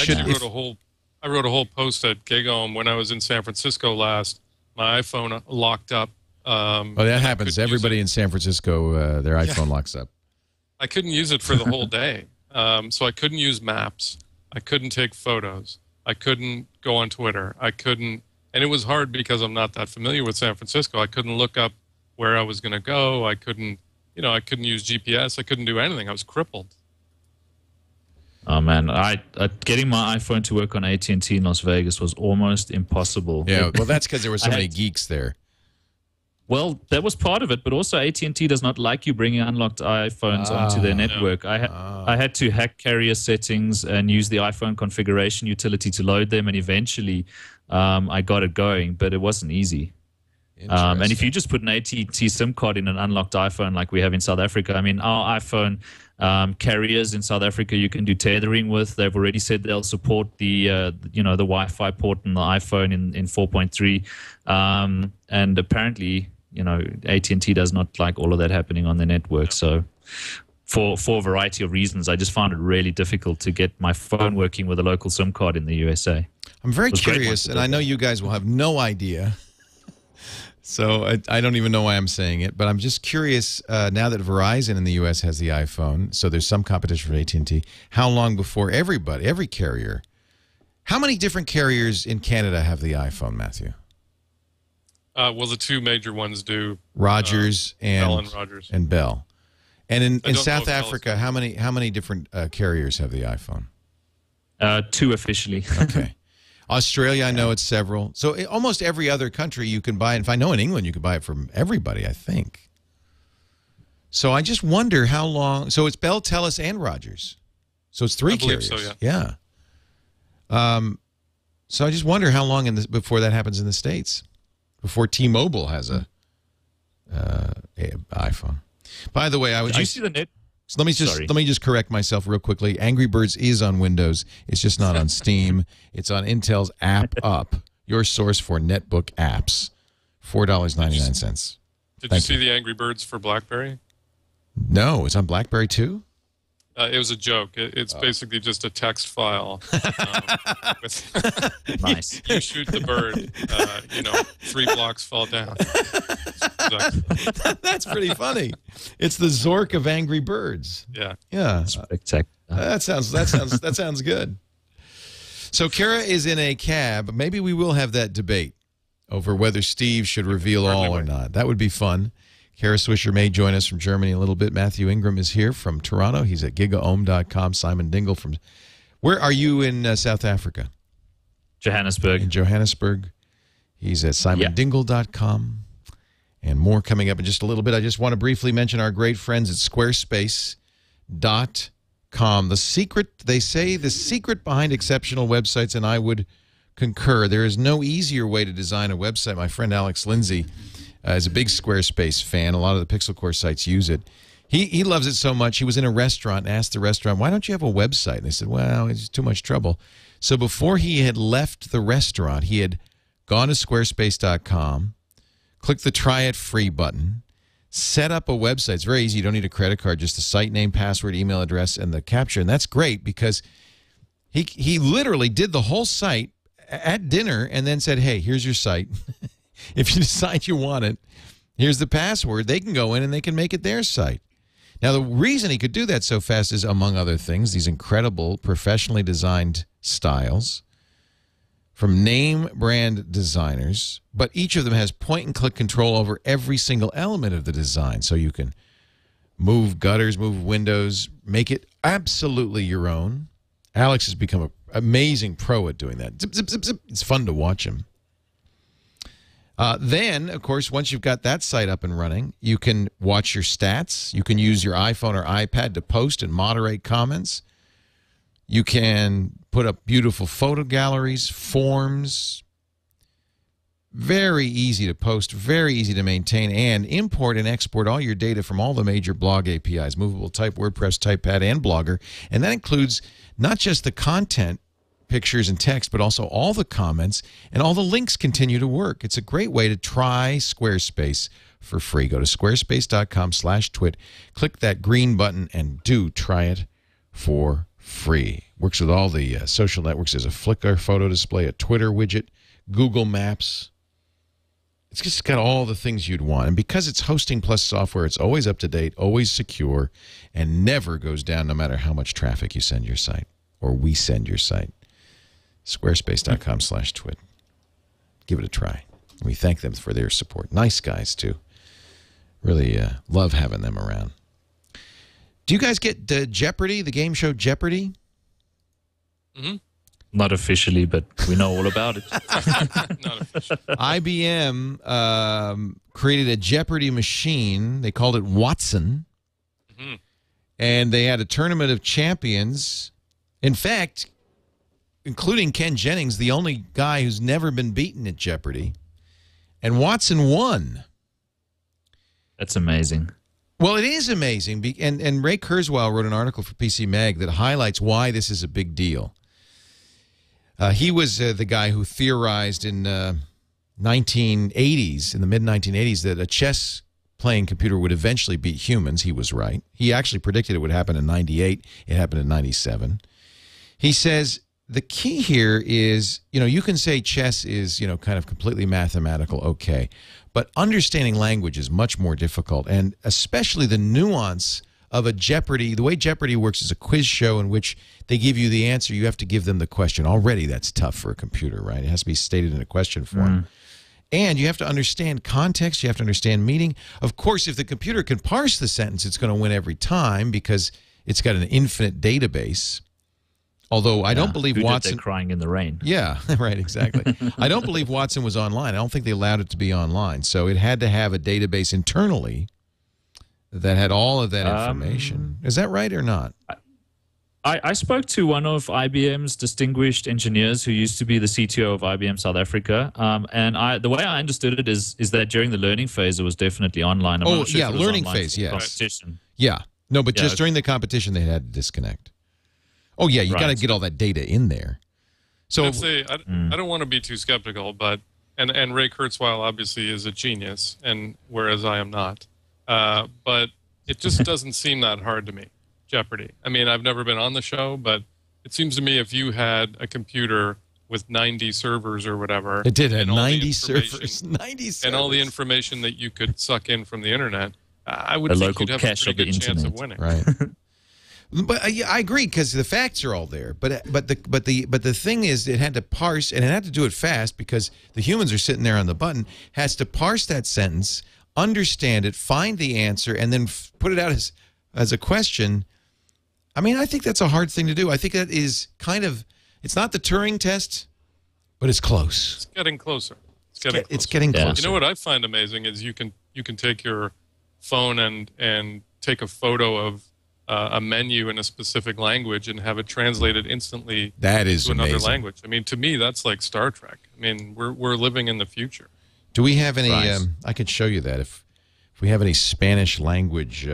Speaker 5: wrote a whole post at Gigome when I was in San Francisco last. My iPhone locked up.
Speaker 1: Oh, that happens. Everybody in San Francisco, their iPhone locks up.
Speaker 5: I couldn't use it for the whole day. So I couldn't use maps. I couldn't take photos. I couldn't go on Twitter. I couldn't, and it was hard because I'm not that familiar with San Francisco. I couldn't look up where I was going to go. I couldn't, you know, I couldn't use GPS. I couldn't do anything. I was crippled.
Speaker 6: Oh man, getting my iPhone to work on AT&T in Las Vegas was almost impossible.
Speaker 1: Yeah, well, that's because there were so many geeks there.
Speaker 6: Well, that was part of it, but also AT&T does not like you bringing unlocked iPhones onto their network. I had to hack carrier settings and use the iPhone configuration utility to load them, and eventually I got it going, but it wasn't easy. And if you just put an AT&T SIM card in an unlocked iPhone like we have in South Africa, I mean, our iPhone carriers in South Africa you can do tethering with. They've already said they'll support the you know, the Wi-Fi port in the iPhone in 4.3, and apparently, you know, AT&T does not like all of that happening on their network. So for a variety of reasons, I just found it really difficult to get my phone working with a local SIM card in the USA.
Speaker 1: I'm very curious, and I know you guys will have no idea. So I don't even know why I'm saying it, but I'm just curious, now that Verizon in the U.S. has the iPhone, so there's some competition for AT&T, how long before every carrier, how many different carriers in Canada have the iPhone, Matthew?
Speaker 5: Well, the two major ones do.
Speaker 1: Rogers
Speaker 5: Bell and Rogers.
Speaker 1: And Bell. And in South Africa, how many different carriers have the iPhone?
Speaker 6: 2 officially.
Speaker 1: Okay. Australia, I know it's several. So almost every other country you can buy it. If I know in England, you can buy it from everybody, I think. So I just wonder how long. So it's Bell, Telus, and Rogers. So it's 3 carriers.
Speaker 5: So, yeah.
Speaker 1: So I just wonder how long before that happens in the States, before T-Mobile has a iPhone. By the way,
Speaker 6: Did you see the net?
Speaker 1: So let me just correct myself real quickly. Angry Birds is on Windows. It's just not on Steam. It's on Intel's App Up, your source for netbook apps. $4.99.
Speaker 5: Did you see the Angry Birds for BlackBerry?
Speaker 1: No, it's on BlackBerry too.
Speaker 5: It was a joke. It's basically just a text file.
Speaker 6: Nice.
Speaker 5: You shoot the bird. 3 blocks fall down.
Speaker 1: That's pretty funny. It's the Zork of Angry Birds.
Speaker 5: Yeah.
Speaker 1: Yeah.
Speaker 6: Spectacular.
Speaker 1: That sounds good. So Kara is in a cab. Maybe we will have that debate over whether Steve should reveal all or not. That would be fun. Kara Swisher may join us from Germany a little bit. Mathew Ingram is here from Toronto. He's at gigaohm.com. Simon Dingle from... Where are you in South Africa?
Speaker 6: Johannesburg.
Speaker 1: In Johannesburg. He's at simondingle.com. And more coming up in just a little bit. I just want to briefly mention our great friends at squarespace.com. They say the secret behind exceptional websites, and I would concur. There is no easier way to design a website. My friend Alex Lindsay is a big Squarespace fan. A lot of the Pixel Core sites use it. He loves it so much. He was in a restaurant and asked the restaurant, why don't you have a website? And they said, well, it's too much trouble. So before he had left the restaurant, he had gone to squarespace.com, clicked the Try It Free button, set up a website. It's very easy. You don't need a credit card, just a site name, password, email address, and the capture. And that's great because he literally did the whole site at dinner and then said, hey, here's your site. If you decide you want it, here's the password. They can go in and they can make it their site. Now, the reason he could do that so fast is, among other things, these incredible professionally designed styles from name brand designers, but each of them has point-and-click control over every single element of the design. So you can move gutters, move windows, make it absolutely your own. Alex has become an amazing pro at doing that. Zip, zip, zip, zip. It's fun to watch him. Then, of course, once you've got that site up and running, you can watch your stats. You can use your iPhone or iPad to post and moderate comments. You can put up beautiful photo galleries, forms. Very easy to post, very easy to maintain, and import and export all your data from all the major blog APIs, Movable Type, WordPress, TypePad, and Blogger. And that includes not just the content, pictures and text, but also all the comments, and all the links continue to work. It's a great way to try Squarespace for free. Go to squarespace.com/twit, click that green button, and do try it for free. Works with all the social networks. There's a Flickr photo display, a Twitter widget, Google Maps. It's just got all the things you'd want. And because it's hosting plus software, it's always up to date, always secure, and never goes down no matter how much traffic you send your site or we send your site. Squarespace.com/twit. Give it a try. We thank them for their support. Nice guys, too. Really love having them around. Do you guys get Jeopardy, the game show Jeopardy?
Speaker 5: Mm-hmm.
Speaker 6: Not officially, but we know all about it.
Speaker 5: Not officially.
Speaker 1: IBM created a Jeopardy machine. They called it Watson.
Speaker 5: Mm-hmm.
Speaker 1: And they had a tournament of champions. In fact, including Ken Jennings, the only guy who's never been beaten at Jeopardy. And Watson won.
Speaker 6: That's amazing.
Speaker 1: Well, it is amazing. And Ray Kurzweil wrote an article for PC Mag that highlights why this is a big deal. He was the guy who theorized in 1980s, in the mid-1980s, that a chess-playing computer would eventually beat humans. He was right. He actually predicted it would happen in 98. It happened in 97. He says the key here is, you can say chess is, kind of completely mathematical, okay. But understanding language is much more difficult, and especially the nuance of a Jeopardy. The way Jeopardy works is a quiz show in which they give you the answer. You have to give them the question. Already that's tough for a computer, right? It has to be stated in a question form. And you have to understand context. You have to understand meaning. Of course, if the computer can parse the sentence, it's going to win every time because it's got an infinite database. Although I don't believe Watson...
Speaker 6: crying in the rain.
Speaker 1: Yeah, right, exactly. I don't believe Watson was online. I don't think they allowed it to be online. So it had to have a database internally that had all of that information. Is that right or not?
Speaker 6: I spoke to one of IBM's distinguished engineers who used to be the CTO of IBM South Africa, and the way I understood it is that during the learning phase it was definitely online. I'm not sure if it was
Speaker 1: learning
Speaker 6: online
Speaker 1: phase,
Speaker 6: for the
Speaker 1: yes.
Speaker 6: competition.
Speaker 1: Yeah, no, but just during the competition they had to disconnect. Oh yeah, you got to get all that data in there. So
Speaker 5: I'd say I don't want to be too skeptical, but and Ray Kurzweil obviously is a genius, and whereas I am not. But it just doesn't seem that hard to me, Jeopardy. I mean, I've never been on the show, but it seems to me if you had a computer with 90 servers or whatever.
Speaker 1: It did have 90 servers. 90 servers.
Speaker 5: And all the information that you could suck in from the internet, I would think you'd have a pretty good chance of winning.
Speaker 1: Right. But I agree because the facts are all there. But the thing is, it had to parse, and it had to do it fast because the humans are sitting there on the button. Has to parse that sentence, understand it, find the answer, and then put it out as a question. I mean, I think that's a hard thing to do. I think that is kind of, it's not the Turing test, but it's close.
Speaker 5: It's getting closer.
Speaker 1: It's getting closer.
Speaker 5: You know what I find amazing is you can take your phone and take a photo of a menu in a specific language and have it translated instantly to another language. I mean, to me, that's like Star Trek. I mean, we're living in the future.
Speaker 1: Do we have any? I could show you that if we have any Spanish language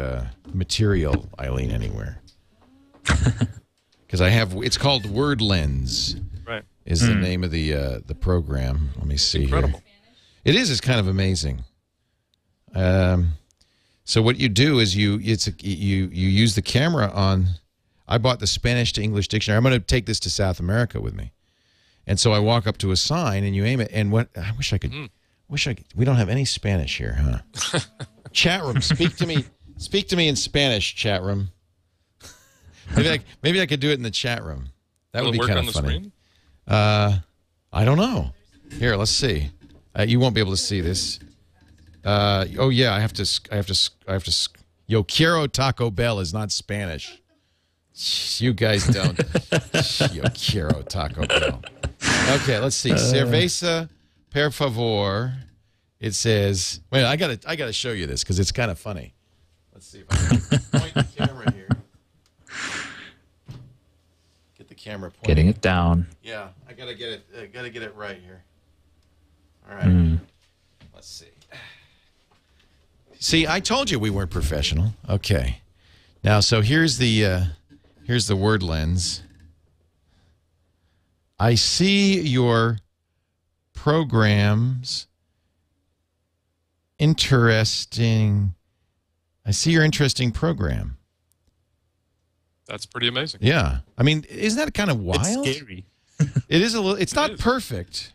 Speaker 1: material, Eileen, anywhere. Because I have. It's called Word Lens.
Speaker 5: Right.
Speaker 1: Is the name of the program? Let me see here. It is. It's kind of amazing. So what you do is you use the camera on. I bought the Spanish to English dictionary. I'm going to take this to South America with me, and so I walk up to a sign and you aim it. And what I wish I could. We don't have any Spanish here, huh? Chat room, speak to me. Speak to me in Spanish, chat room. Maybe I could do it in the chat room. That would be kind of funny.
Speaker 5: Screen?
Speaker 1: I don't know. Here, let's see. You won't be able to see this. Oh yeah, I have to. Yo quiero Taco Bell is not Spanish. You guys don't. Yo quiero Taco Bell. Okay, let's see. Cerveza, per favor. It says. Wait, I gotta show you this because it's kind of funny. Let's see if I can point the camera here. Get the camera pointing.
Speaker 6: Getting it down.
Speaker 1: Yeah, I gotta get it. Gotta get it right here. All right. Let's see. See, I told you we weren't professional. Okay. Now, so here's the word lens. I see your programs. Interesting. I see your interesting program.
Speaker 5: That's pretty amazing.
Speaker 1: Yeah. I mean, isn't that kind of wild?
Speaker 6: It's scary.
Speaker 1: It is a little. It's not perfect.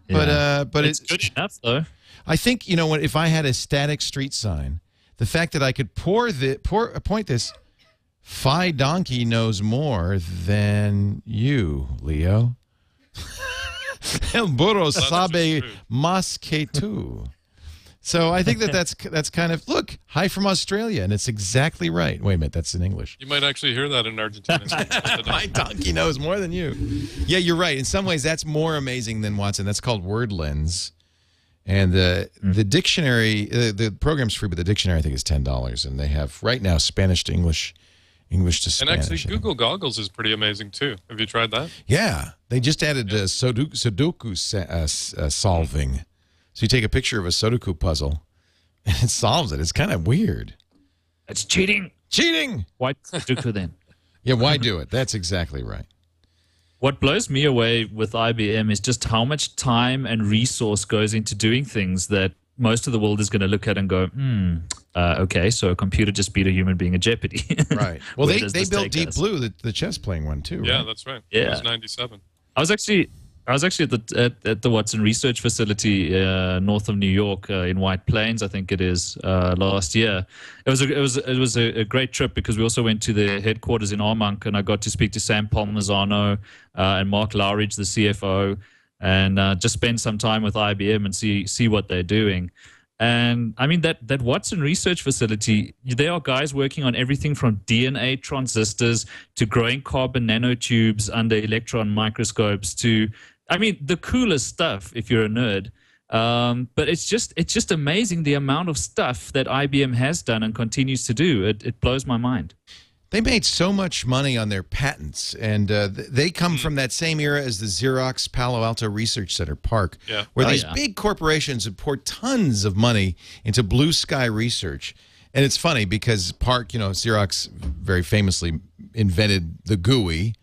Speaker 6: Yeah.
Speaker 1: But
Speaker 6: it's good enough, though.
Speaker 1: I think, you know, if I had a static street sign, the fact that I could point this, Phi Donkey knows more than you, Leo. El burro sabe más que tú. So I think that's kind of, look, hi from Australia, and it's exactly right. Wait a minute, that's in English.
Speaker 5: You might actually hear that in Argentina.
Speaker 1: My donkey knows more than you. Yeah, you're right. In some ways, that's more amazing than Watson. That's called word lens. And the dictionary, the program's free, but the dictionary I think is $10, and they have right now Spanish to English, English to Spanish.
Speaker 5: And actually, Google Goggles is pretty amazing too. Have you tried that?
Speaker 1: Yeah, they just added Sudoku solving. So you take a picture of a Sudoku puzzle, and it solves it. It's kind of weird.
Speaker 6: It's cheating.
Speaker 1: Cheating.
Speaker 6: Why Sudoku then?
Speaker 1: Yeah, why do it? That's exactly right.
Speaker 6: What blows me away with IBM is just how much time and resource goes into doing things that most of the world is going to look at and go, okay, so a computer just beat a human being at Jeopardy.
Speaker 1: Right. Well, they built Deep Blue, the chess playing one too.
Speaker 5: Yeah,
Speaker 1: right?
Speaker 5: that's right.
Speaker 6: Yeah.
Speaker 5: It was 97.
Speaker 6: I was actually at the Watson Research Facility north of New York in White Plains, I think it is, last year. It was a great trip because we also went to the headquarters in Armonk, and I got to speak to Sam Palmisano and Mark Lowridge, the CFO, and just spend some time with IBM and see what they're doing. And I mean that Watson Research Facility, there are guys working on everything from DNA transistors to growing carbon nanotubes under electron microscopes to, I mean, the coolest stuff if you're a nerd. But it's just amazing the amount of stuff that IBM has done and continues to do. It blows my mind.
Speaker 1: They made so much money on their patents, and they come from that same era as the Xerox Palo Alto Research Center, PARC, where these big corporations have poured tons of money into blue sky research. And it's funny because PARC, you know, Xerox very famously invented the GUI,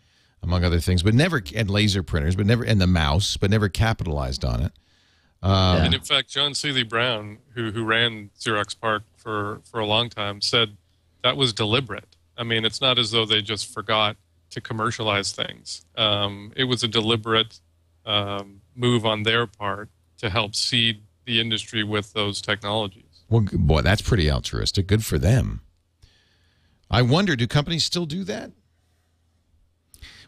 Speaker 1: among other things, but never, and laser printers, but never, and the mouse, but never capitalized on it.
Speaker 5: And in fact, John Seeley Brown, who ran Xerox PARC for a long time, said that was deliberate. I mean, it's not as though they just forgot to commercialize things. It was a deliberate move on their part to help seed the industry with those technologies.
Speaker 1: Well, boy, that's pretty altruistic. Good for them. I wonder, do companies still do that?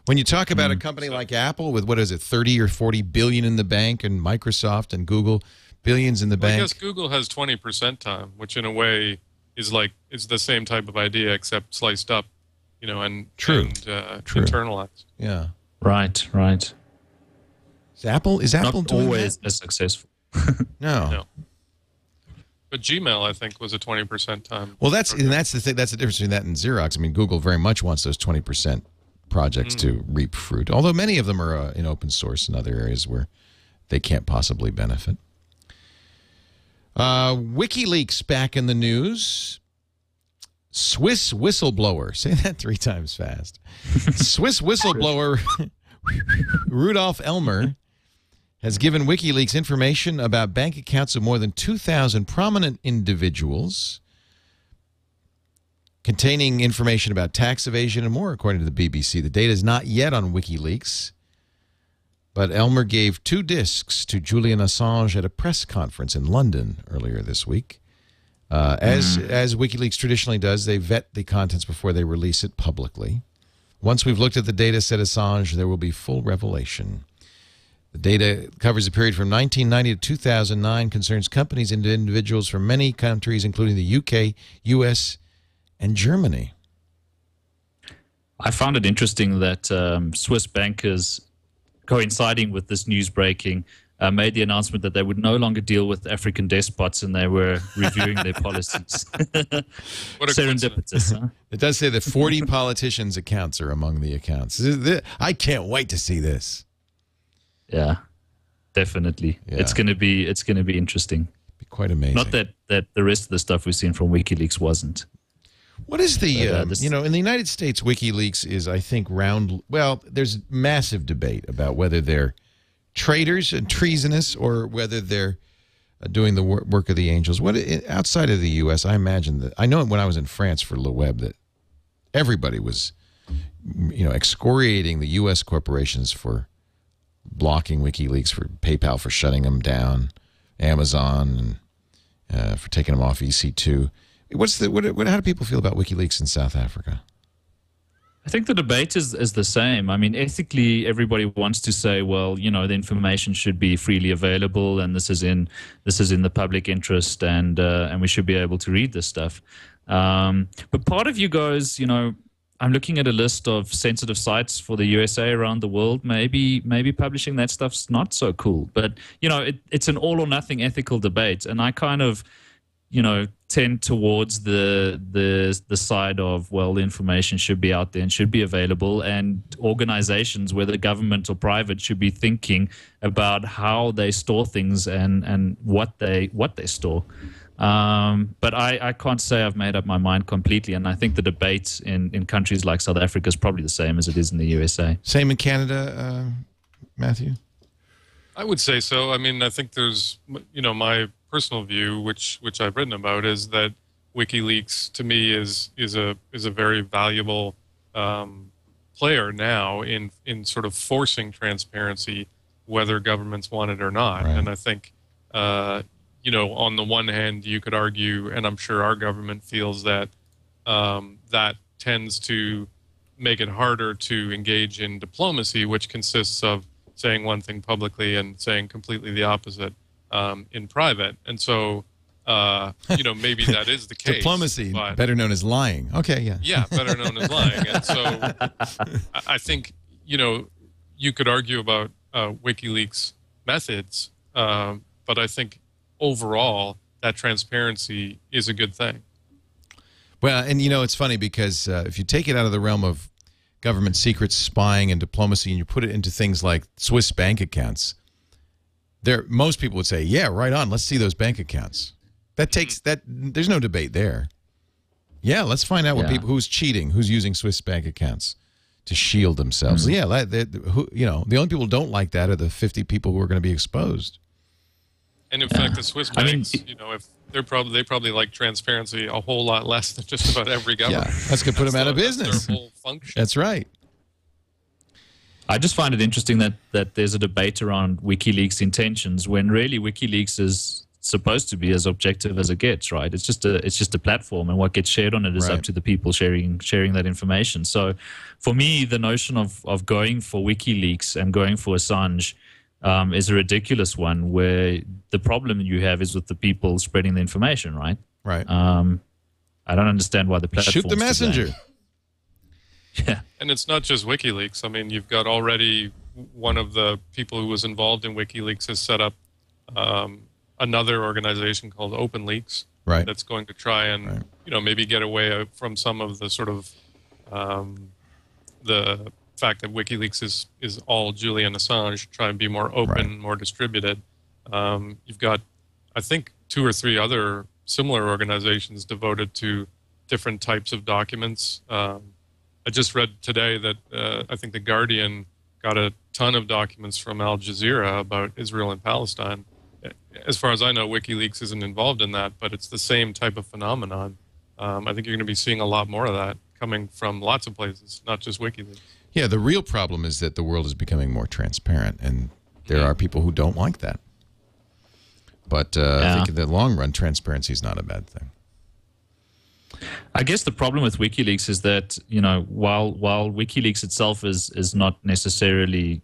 Speaker 1: When you talk about a company like Apple with, what is it, 30 or 40 billion in the bank, and Microsoft and Google, billions in the bank.
Speaker 5: I guess Google has 20% time, which in a way is the same type of idea except sliced up, you know, and internalized.
Speaker 1: Yeah.
Speaker 6: Right.
Speaker 1: Is Apple
Speaker 6: Not
Speaker 1: doing
Speaker 6: always
Speaker 1: that?
Speaker 6: as successful.
Speaker 1: No.
Speaker 5: But Gmail, I think, was a 20% time.
Speaker 1: Well, that's the thing. That's the difference between that and Xerox. I mean, Google very much wants those 20% projects to reap fruit, although many of them are in open source in other areas where they can't possibly benefit. WikiLeaks back in the news. Swiss whistleblower. Say that 3 times fast. Swiss whistleblower Rudolf Elmer has given WikiLeaks information about bank accounts of more than 2,000 prominent individuals, containing information about tax evasion and more, according to the BBC. The data is not yet on WikiLeaks, but Elmer gave 2 discs to Julian Assange at a press conference in London earlier this week. As WikiLeaks traditionally does, they vet the contents before they release it publicly. Once we've looked at the data, said Assange, there will be full revelation. The data covers a period from 1990 to 2009, concerns companies and individuals from many countries, including the UK, US, and Germany.
Speaker 6: I found it interesting that Swiss bankers, coinciding with this news breaking, made the announcement that they would no longer deal with African despots, and they were reviewing their policies.
Speaker 5: What a
Speaker 6: serendipitous, huh?
Speaker 1: It does say that 40 politicians' accounts are among the accounts. I can't wait to see this.
Speaker 6: Yeah, definitely.
Speaker 1: Yeah.
Speaker 6: It's gonna be interesting.
Speaker 1: Be quite amazing.
Speaker 6: Not that the rest of the stuff we've seen from WikiLeaks wasn't.
Speaker 1: What is the, you know, in the United States, WikiLeaks is, I think, well, there's massive debate about whether they're traitors and treasonous or whether they're doing the work of the angels. Outside of the U.S., I imagine that, I know when I was in France for Le Web that everybody was, you know, excoriating the U.S. corporations for blocking WikiLeaks, for PayPal for shutting them down, Amazon, and for taking them off EC2. How do people feel about WikiLeaks in South Africa?
Speaker 6: I think the debate is the same. I mean, ethically, everybody wants to say, well, you know, the information should be freely available, and this is in the public interest, and we should be able to read this stuff. But part of you goes, you know, I'm looking at a list of sensitive sites for the USA around the world. Maybe publishing that stuff's not so cool. But you know, it's an all or nothing ethical debate, and I kind of, you know, tend towards the side of, well, the information should be out there and should be available, and organizations, whether government or private, should be thinking about how they store things and what they store. But I can't say I've made up my mind completely, and I think the debate in countries like South Africa is probably the same as it is in the USA.
Speaker 1: Same in Canada, Matthew?
Speaker 5: I would say so. I mean, I think there's, you know, my personal view, which I've written about, is that WikiLeaks to me is a very valuable player now in sort of forcing transparency, whether governments want it or not.
Speaker 1: Right.
Speaker 5: And I think you know, on the one hand, you could argue, and I'm sure our government feels that that tends to make it harder to engage in diplomacy, which consists of saying one thing publicly and saying completely the opposite in private. And so, you know, maybe that is the case.
Speaker 1: Diplomacy,
Speaker 5: but,
Speaker 1: better known as lying. Okay, yeah.
Speaker 5: Yeah, better known as lying. And so I think, you know, you could argue about WikiLeaks methods, but I think overall that transparency is a good thing.
Speaker 1: Well, and you know, it's funny because if you take it out of the realm of government secrets, spying, and diplomacy, and you put it into things like Swiss bank accounts, most people would say, yeah, right on, let's see those bank accounts. That takes that. There's no debate there. Yeah, let's find out what people, who's cheating, who's using Swiss bank accounts to shield themselves. Yeah, you know, the only people who don't like that are the 50 people who are going to be exposed. And
Speaker 5: in fact, the Swiss banks, you know, if they probably like transparency a whole lot less than just about every government.
Speaker 1: Yeah, that's going to put them out of business.
Speaker 5: That's their whole function.
Speaker 1: That's right.
Speaker 6: I just find it interesting that there's a debate around WikiLeaks intentions when really WikiLeaks is supposed to be as objective as it gets, right? It's just a platform, and what gets shared on it is up to the people sharing that information. So for me, the notion of going for WikiLeaks and going for Assange is a ridiculous one, where the problem you have is with the people spreading the information, right?
Speaker 1: Right.
Speaker 6: I don't understand why the platform
Speaker 1: shoot the messenger.
Speaker 6: Yeah.
Speaker 5: And it's not just WikiLeaks. I mean, you've got already one of the people who was involved in WikiLeaks has set up another organization called OpenLeaks,
Speaker 1: right,
Speaker 5: that's going to try and you know, maybe get away from some of the sort of the fact that WikiLeaks is all Julian Assange, try and be more open, more distributed. You've got, I think, 2 or 3 other similar organizations devoted to different types of documents. I just read today that I think The Guardian got a ton of documents from Al Jazeera about Israel and Palestine. As far as I know, WikiLeaks isn't involved in that, but it's the same type of phenomenon. I think you're going to be seeing a lot more of that coming from lots of places, not just WikiLeaks.
Speaker 1: Yeah, the real problem is that the world is becoming more transparent, and there are people who don't like that. But I think in the long run, transparency is not a bad thing.
Speaker 6: I guess the problem with WikiLeaks is that, while WikiLeaks itself is not necessarily,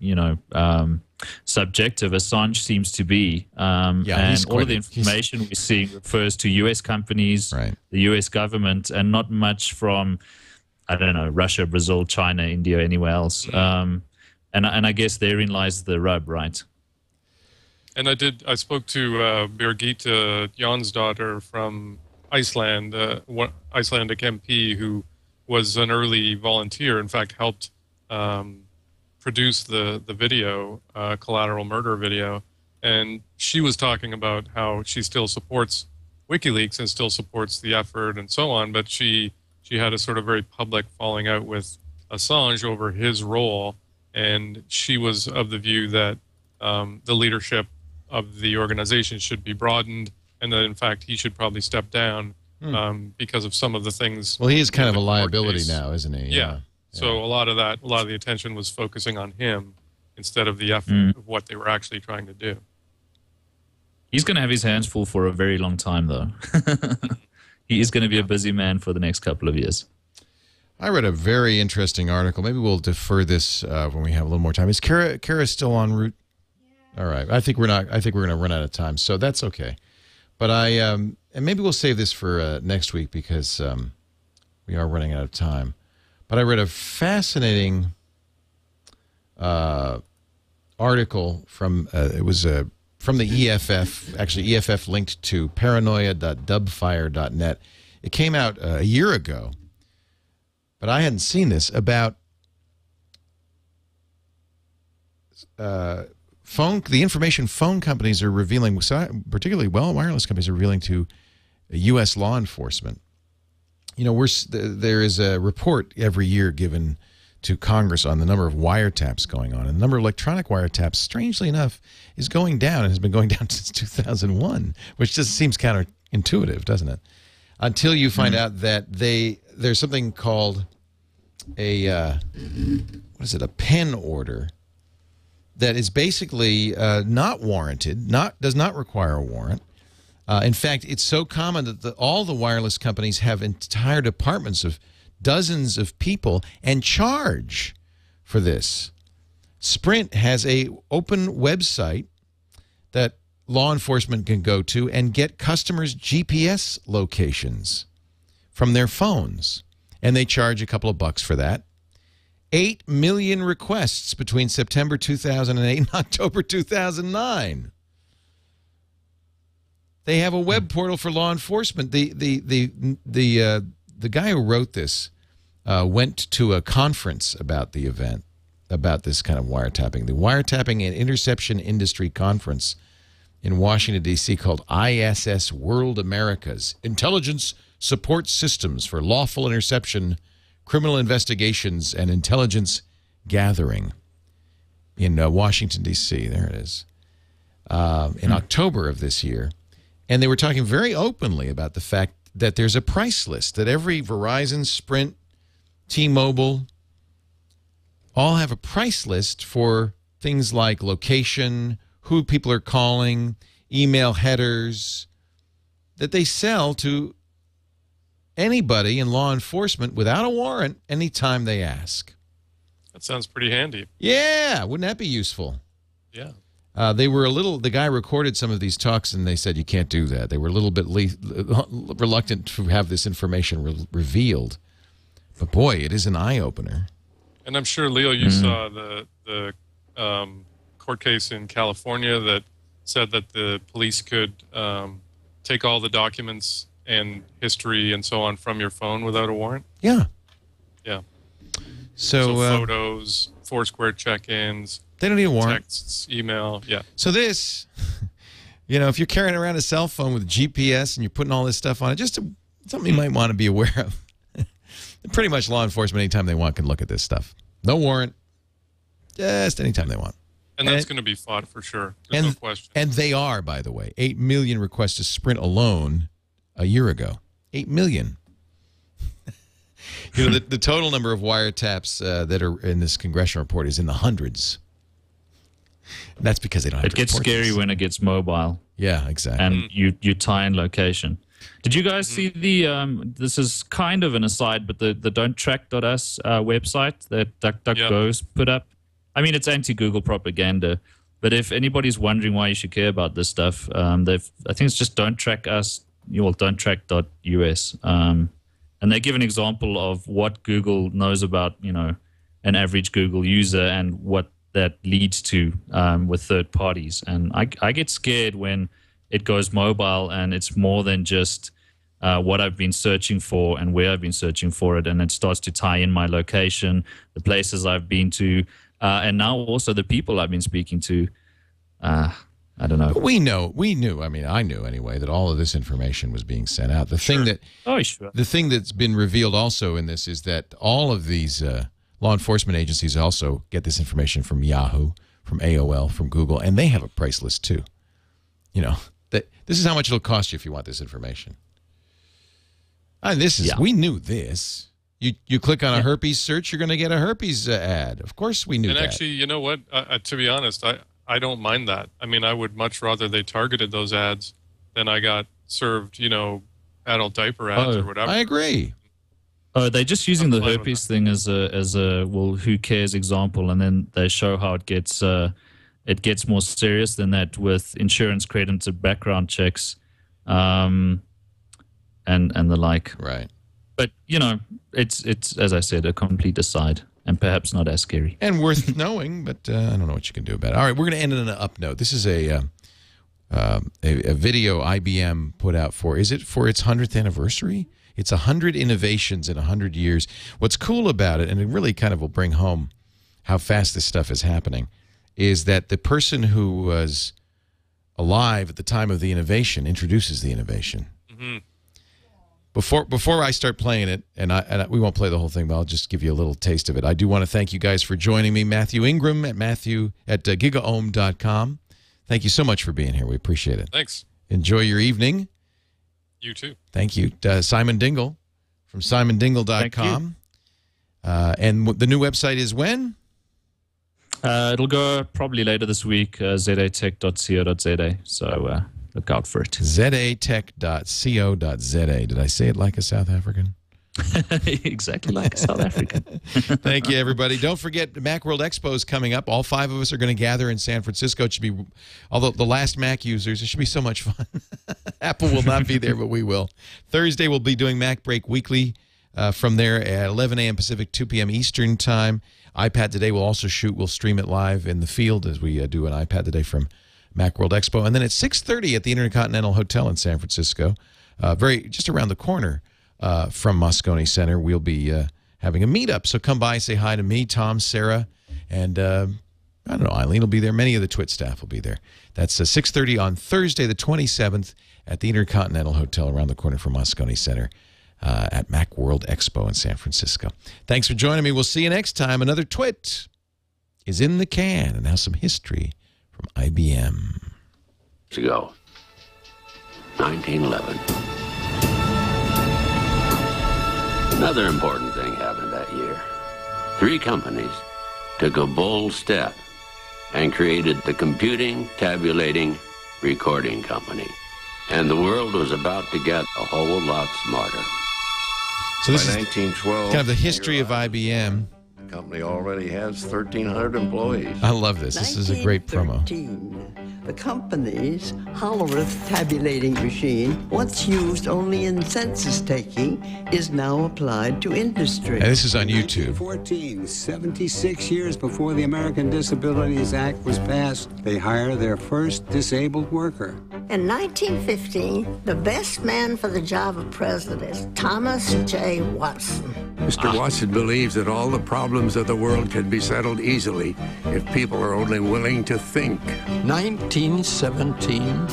Speaker 6: subjective, Assange seems to be. And all of the information we're seeing refers to U.S. companies, the U.S. government, and not much from, I don't know, Russia, Brazil, China, India, anywhere else. And I guess therein lies the rub, right?
Speaker 5: And I spoke to Birgitte Jonsdottir from Iceland, Icelandic MP, who was an early volunteer, in fact, helped produce the video, collateral murder video. And she was talking about how she still supports WikiLeaks and still supports the effort and so on, but she had a sort of very public falling out with Assange over his role, and she was of the view that the leadership of the organization should be broadened, and that in fact he should probably step down because of some of the things.
Speaker 1: Well, he is kind of a liability now, isn't he?
Speaker 5: Yeah. So a lot of the attention was focusing on him instead of the effort of what they were actually trying to do.
Speaker 6: He's going to have his hands full for a very long time, though. He is going to be a busy man for the next couple of years.
Speaker 1: I read a very interesting article. Maybe we'll defer this when we have a little more time. Is Kara still en route? Yeah. All right. I think we're not. I think we're going to run out of time, so that's okay. But and maybe we'll save this for next week because we are running out of time. But I read a fascinating article from it was from the EFF. Actually, EFF linked to paranoia.dubfire.net. It came out a year ago, but I hadn't seen this about the information phone companies are revealing, particularly wireless companies are revealing to U.S. law enforcement. There is a report every year given to Congress on the number of wiretaps going on. And the number of electronic wiretaps, strangely enough, is going down and has been going down since 2001, which just seems counterintuitive, doesn't it? Until you find out that there's something called a pen order that is basically not warranted, does not require a warrant. In fact, it's so common that all the wireless companies have entire departments of dozens of people and charge for this. Sprint has an open website that law enforcement can go to and get customers' GPS locations from their phones, and they charge a couple of bucks for that. 8 million requests between September 2008 and October 2009. They have a web portal for law enforcement. The guy who wrote this went to a conference about the event, about this kind of wiretapping, the Wiretapping and Interception Industry Conference in Washington, D.C., called ISS World Americas, Intelligence Support Systems for Lawful Interception, Criminal Investigations, and Intelligence Gathering in Washington, D.C. There it is. In October of this year. And they were talking very openly about the fact that there's a price list, that every Verizon, Sprint, T-Mobile all have a price list for things like location, who people are calling, email headers, that they sell to anybody in law enforcement without a warrant anytime they ask.
Speaker 5: That sounds pretty handy.
Speaker 1: Yeah, wouldn't that be useful?
Speaker 5: Yeah.
Speaker 1: The guy recorded some of these talks and they said you can't do that. They were a little bit reluctant to have this information revealed. But boy, it is an eye-opener.
Speaker 5: And I'm sure, Leo, you saw the court case in California that said that the police could take all the documents and history and so on from your phone without a warrant?
Speaker 1: Yeah.
Speaker 5: Yeah.
Speaker 1: So
Speaker 5: photos, Foursquare check-ins.
Speaker 1: They don't need a warrant.
Speaker 5: Texts, email, yeah.
Speaker 1: So this, if you're carrying around a cell phone with GPS and you're putting all this stuff on it, just something you might want to be aware of. Pretty much law enforcement, anytime they want, can look at this stuff. No warrant, just anytime they want.
Speaker 5: And that's going to be fought for sure. There's no question.
Speaker 1: And they are, by the way. 8 million requests to Sprint alone a year ago. 8 million. The total number of wiretaps that are in this congressional report is in the hundreds. And that's because they don't have to
Speaker 6: It gets scary when it gets mobile.
Speaker 1: Yeah, exactly.
Speaker 6: And you tie in location. Did you guys see the? This is kind of an aside, but the don'ttrack.us website that DuckDuckGo's put up. I mean, it's anti-Google propaganda, but if anybody's wondering why you should care about this stuff, I think it's just don'ttrack.us, and they give an example of what Google knows about, an average Google user and what that leads to with third parties. And I get scared when it goes mobile and it's more than just what I've been searching for and where I've been searching for it, and it starts to tie in my location, the places I've been to, and now also the people I've been speaking to. I don't know.
Speaker 1: We knew. I mean, I knew anyway that all of this information was being sent out. The thing the thing that's been revealed also in this is that all of these law enforcement agencies also get this information from Yahoo, from AOL, from Google, and they have a price list too. This is how much it'll cost you if you want this information. We knew this. You click on a herpes search, you're going to get a herpes ad. Of course we knew that.
Speaker 5: And actually, you know what? To be honest, I don't mind that. I mean, I would much rather they targeted those ads than I got served, adult diaper ads or whatever.
Speaker 1: I agree.
Speaker 6: Oh, they're just using the herpes thing as a well, who cares example, and then they show how it gets more serious than that with insurance credits and background checks, and the like.
Speaker 1: Right.
Speaker 6: But it's as I said, a complete aside, and perhaps not as scary
Speaker 1: and worth knowing. But I don't know what you can do about it. All right, we're going to end on an up note. This is a video IBM put out for its 100th anniversary. It's 100 innovations in 100 years. What's cool about it, and it really kind of will bring home how fast this stuff is happening, is that the person who was alive at the time of the innovation introduces the innovation. Mm-hmm. Before I start playing it, and we won't play the whole thing, but I'll just give you a little taste of it. I do want to thank you guys for joining me. Mathew Ingram at gigaohm.com. Thank you so much for being here. We appreciate it.
Speaker 5: Thanks.
Speaker 1: Enjoy your evening.
Speaker 5: You too.
Speaker 1: Thank you. Simon Dingle from simondingle.com. And the new website is when?
Speaker 6: It'll go probably later this week, zatech.co.za. So look out for it.
Speaker 1: zatech.co.za. Did I say it like a South African?
Speaker 6: Exactly like a South African.
Speaker 1: Thank you, everybody. Don't forget, Macworld Expo is coming up. All 5 of us are going to gather in San Francisco. It should be, although the last Mac users, it should be so much fun. Apple will not be there, but we will. Thursday, we'll be doing Mac Break Weekly from there at 11 a.m. Pacific, 2 p.m. Eastern Time. iPad Today will also we'll stream it live in the field as we do an iPad Today from Macworld Expo. And then at 6:30 at the Intercontinental Hotel in San Francisco, just around the corner from Moscone Center, we'll be having a meetup. So come by, say hi to me, Tom, Sarah, and I don't know, Eileen will be there. Many of the TWiT staff will be there. That's 6:30 on Thursday, the 27th, at the Intercontinental Hotel around the corner from Moscone Center at Macworld Expo in San Francisco. Thanks for joining me. We'll see you next time. Another TWiT is in the can, and now some history from IBM.
Speaker 7: Ago, 1911. Another important thing happened that year. 3 companies took a bold step and created the Computing, Tabulating, Recording Company. And the world was about to get a whole lot smarter.
Speaker 1: So this
Speaker 8: By
Speaker 1: is
Speaker 8: 1912,
Speaker 1: kind of the history of IBM.
Speaker 8: the company already has 1,300 employees.
Speaker 1: I love this. This is a great promo.
Speaker 9: 1913, the company's Hollerith tabulating machine, once used only in census taking, is now applied to industry.
Speaker 1: And this is on YouTube.
Speaker 10: 1914, 76 years before the American Disabilities Act was passed, they hire their first disabled worker.
Speaker 11: In 1915, the best man for the job of president is Thomas J. Watson.
Speaker 12: Mr. Watson believes that all the problems of the world can be settled easily if people are only willing to think.
Speaker 13: 1917,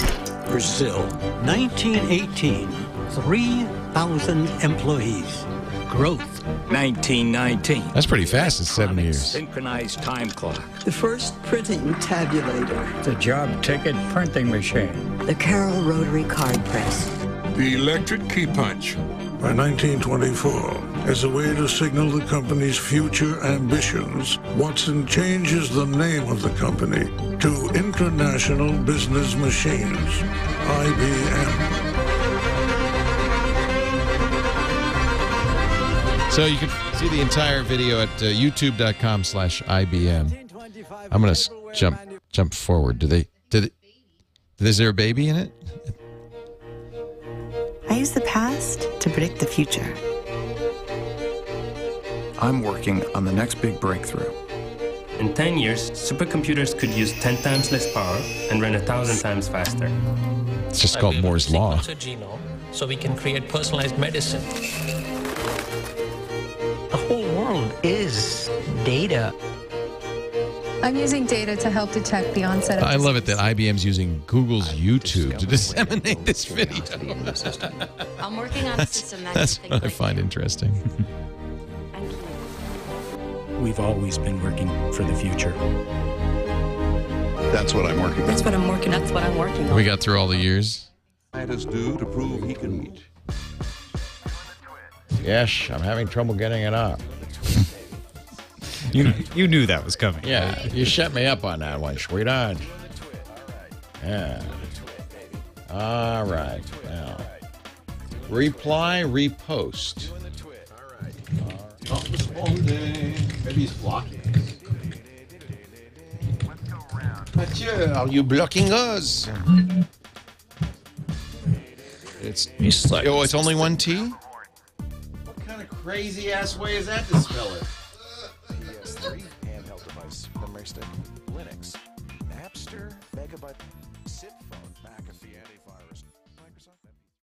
Speaker 13: Brazil. 1918, 3,000 employees. Growth.
Speaker 14: 1919.
Speaker 1: That's pretty fast in 7 years.
Speaker 14: Synchronized time clock.
Speaker 9: The first printing tabulator.
Speaker 15: The job ticket printing machine.
Speaker 11: The Carroll Rotary Card Press.
Speaker 16: The electric key punch. By 1924, as a way to signal the company's future ambitions, Watson changes the name of the company to International Business Machines, IBM.
Speaker 1: So you can see the entire video at youtube.com/IBM. I'm going to jump forward. Is there a baby in it?
Speaker 17: I use the past to predict the future.
Speaker 18: I'm working on the next big breakthrough.
Speaker 19: In 10 years, supercomputers could use 10 times less power and run 1,000 times faster.
Speaker 1: It's just called Moore's Law.
Speaker 20: Genome, so we can create personalized medicine. The whole world is data.
Speaker 21: I'm using data to help detect the onset of
Speaker 1: I love it that IBM's using Google's YouTube to disseminate this video.
Speaker 22: I'm working on a system
Speaker 1: That's what I find interesting.
Speaker 14: We've always been working for the future.
Speaker 23: That's what I'm working on.
Speaker 22: That's what I'm working on. That's what I'm working on.
Speaker 1: We got through all the years.
Speaker 23: Scientists do to prove he can meet.
Speaker 1: Yes, I'm having trouble getting it up.
Speaker 4: You knew that was coming.
Speaker 1: Yeah, you shut me up on that one, sweetheart. Yeah. All right. Now, reply, repost. Not responding. Maybe he's blocking. Mathew, are you blocking us? It's only one T? What kind of crazy ass way is that to spell it?
Speaker 2: PS3 handheld device, memory stick, Linux, Napster, Megabyte, SIP phone, McAfee,